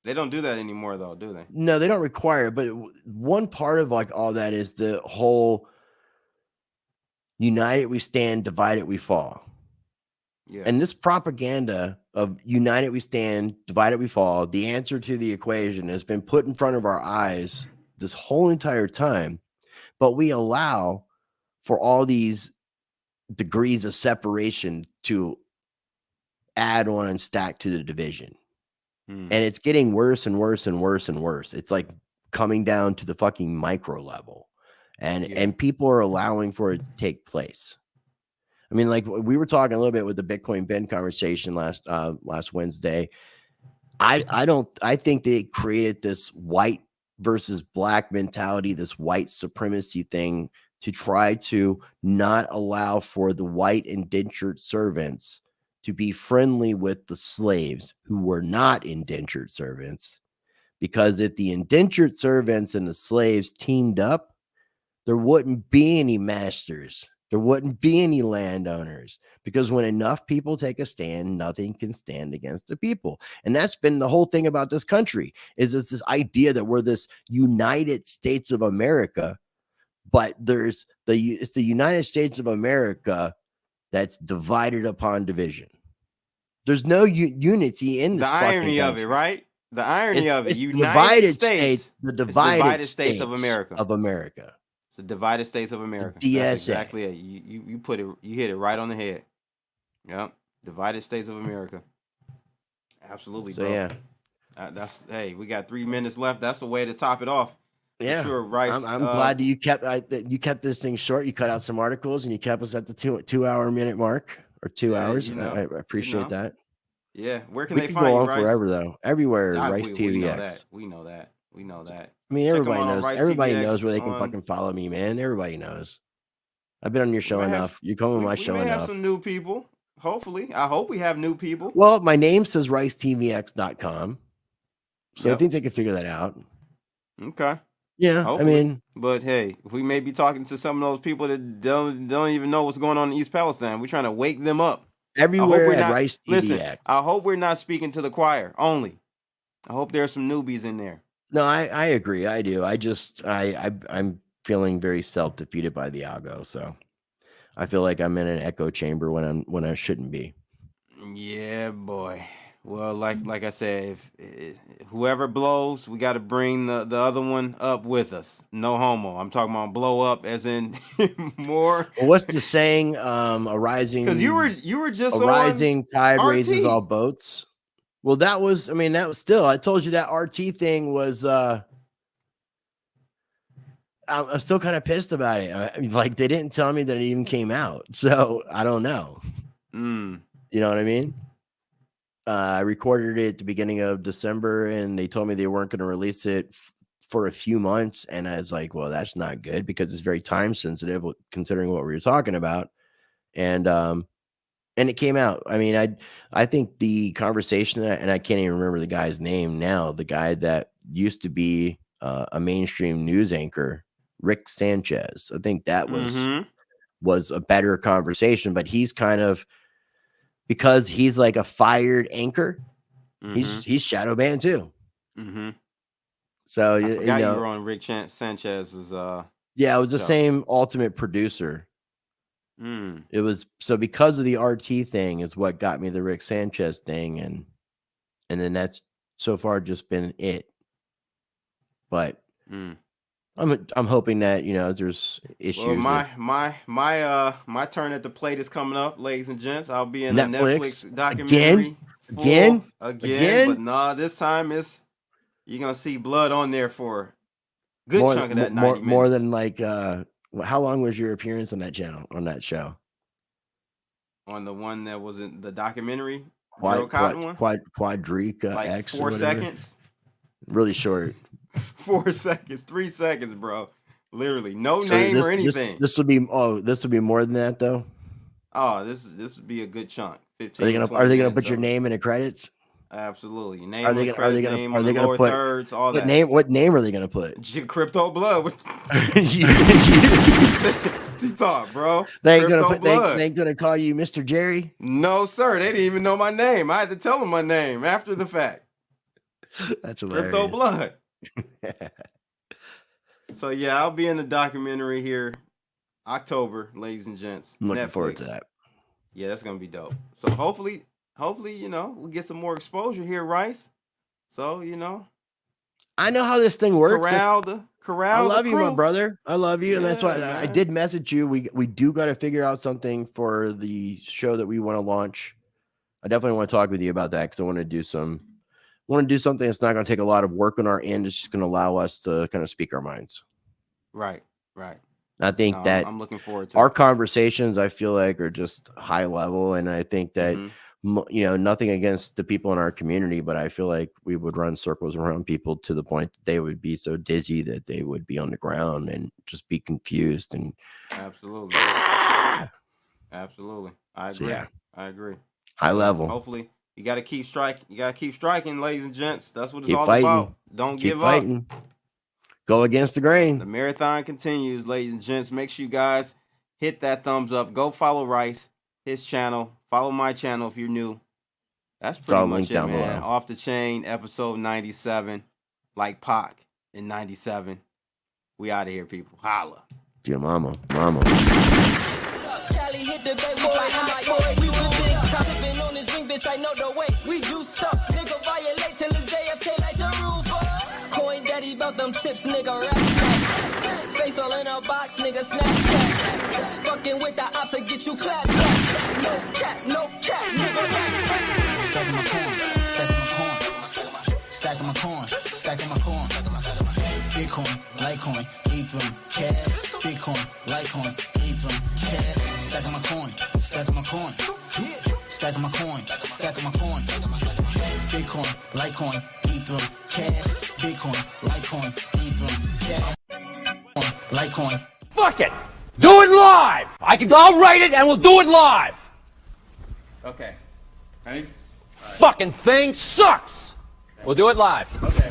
They don't do that anymore, though, do they? No, they don't require it. But one part of like all that is the whole united we stand, divided we fall. Yeah. And this propaganda of united we stand, divided we fall, the answer to the equation has been put in front of our eyes this whole entire time. But we allow for all these degrees of separation to add on and stack to the division. And it's getting worse and worse and worse and worse. It's like coming down to the fucking micro level. And people are allowing for it to take place. I mean, like we were talking a little bit with the Bitcoin Ben conversation last Wednesday. I think they created this white versus black mentality, this white supremacy thing to try to not allow for the white indentured servants to be friendly with the slaves who were not indentured servants. Because if the indentured servants and the slaves teamed up, there wouldn't be any masters. There wouldn't be any landowners, because when enough people take a stand, nothing can stand against the people. And that's been the whole thing about this country is it's this idea that we're this United States of America, but it's the United States of America that's divided upon division. There's no unity in this. The irony of it, right? The irony of it. It's United States, the divided States of America. It's the divided states of America. DSA. That's exactly it. You put it. You hit it right on the head. Yep. Divided states of America. Absolutely, so, bro. Yeah. We got 3 minutes left. That's the way to top it off. Yeah. For sure, Rice. I'm glad that you kept this thing short. You cut out some articles and you kept us at the 2 hour minute mark or 2 hours. I appreciate that. Yeah. Where can we they could find go you, on Rice? forever though. Everywhere, Rice TVX. We know that. I mean, everybody knows. Everybody knows where they can fucking follow me, man. Everybody knows. I've been on your show enough. You come on my show enough. We may have some new people. Hopefully. I hope we have new people. Well, my name says ricetvx.com. So I think they can figure that out. Okay. Yeah. Hopefully. I mean, but hey, we may be talking to some of those people that don't even know what's going on in East Palestine. We're trying to wake them up. Everywhere at Rice TVX. Listen, I hope we're not speaking to the choir only. I hope there's some newbies in there. No, I agree. I do. I'm feeling very self-defeated by the algo. So I feel like I'm in an echo chamber when I shouldn't be. Yeah, boy. Well, like I said, if whoever blows, we got to bring the other one up with us. No homo. I'm talking about blow up, as in more. Well, what's the saying? A rising Because you were just a rising tide RT. raises all boats. Well, that was. I mean, that was still. I told you that RT thing was. I'm still kind of pissed about it. I mean, like they didn't tell me that it even came out, so I don't know. You know what I mean? I recorded it at the beginning of December, and they told me they weren't going to release it for a few months. And I was like, well, that's not good because it's very time sensitive, considering what we were talking about. And it came out. I mean, I think the conversation and I can't even remember the guy's name now. The guy that used to be a mainstream news anchor, Rick Sanchez. I think that was a better conversation, but he's kind of. Because he's like a fired anchor, he's shadow banned too. So I forgot you were on Rick Sanchez's. Yeah, it was the same ultimate producer. It was so because of the RT thing is what got me the Rick Sanchez thing, and then that's so far just been it. But I'm hoping that there's issues. Well, my turn at the plate is coming up, ladies and gents. I'll be in a Netflix documentary again, but nah, this time you're gonna see blood on there for a good chunk of that 90 minutes. More than like how long was your appearance on that channel, on that show? On the one that wasn't the documentary, Quadrica like X, 4 seconds. Really short. 4 seconds, 3 seconds, bro. Literally, no name or anything. This would be more than that though. Oh, this would be a good chunk. 15. Are they gonna put your name in the credits? Absolutely. Your name Are on they the credits, name on the lower thirds, all that. What name are they gonna put? Crypto Blood. What you thought, bro? They ain't gonna call you Mr. Jerry? No, sir. They didn't even know my name. I had to tell them my name after the fact. That's hilarious. Crypto Blood. So yeah, I'll be in the documentary here October, ladies and gents. I'm looking Netflix. forward to that. Yeah, that's gonna be dope. So hopefully, we'll get some more exposure here, Rice. So I know how this thing works. Corral. I love you, my brother. I love you, and that's why man. I did message you. We do got to figure out something for the show that we want to launch. I definitely want to talk with you about that because I want to do something that's not going to take a lot of work on our end. It's just going to allow us to kind of speak our minds. Right. I think that I'm looking forward to our conversations, I feel like, are just high level. And I think that, nothing against the people in our community, but I feel like we would run circles around people to the point that they would be so dizzy that they would be on the ground and just be confused. And absolutely. Absolutely. I agree. So, yeah. I agree. High level. Hopefully. You got to keep striking. You got to keep striking, ladies and gents. That's what it's Keep all fighting. about. Don't Keep give fighting. up. Go against the grain. The marathon continues, ladies and gents. Make sure you guys hit that thumbs up. Go follow Rice, his channel. Follow my channel if you're new. That's pretty much it, man. Below. Off the Chain, episode 97. Like Pac in 97. We out of here, people. Holla. To your mama. Cali hit the bay, we like hot boy. We were big time, sipping on this drink, bitch, I know the way. We juiced up, nigga, violate till it's JFK like Jerufa. Coin daddy bout them chips, nigga, rap snacks. Face all in a box, nigga, Snapchat. Fucking with the ops to get you clapped back. No cap, nigga, rap. Stacking my coin. Bitcoin, Litecoin, Ethereum, cash. Bitcoin, Litecoin, Ethereum, cash. Stacking my coin. Bitcoin, Litecoin, Ethereum, cash. Bitcoin, Litecoin, Ethereum, cash. Litecoin. Fuck it! Do it live! I'll write it and we'll do it live! Okay. Ready? Fucking thing sucks! We'll do it live. Okay.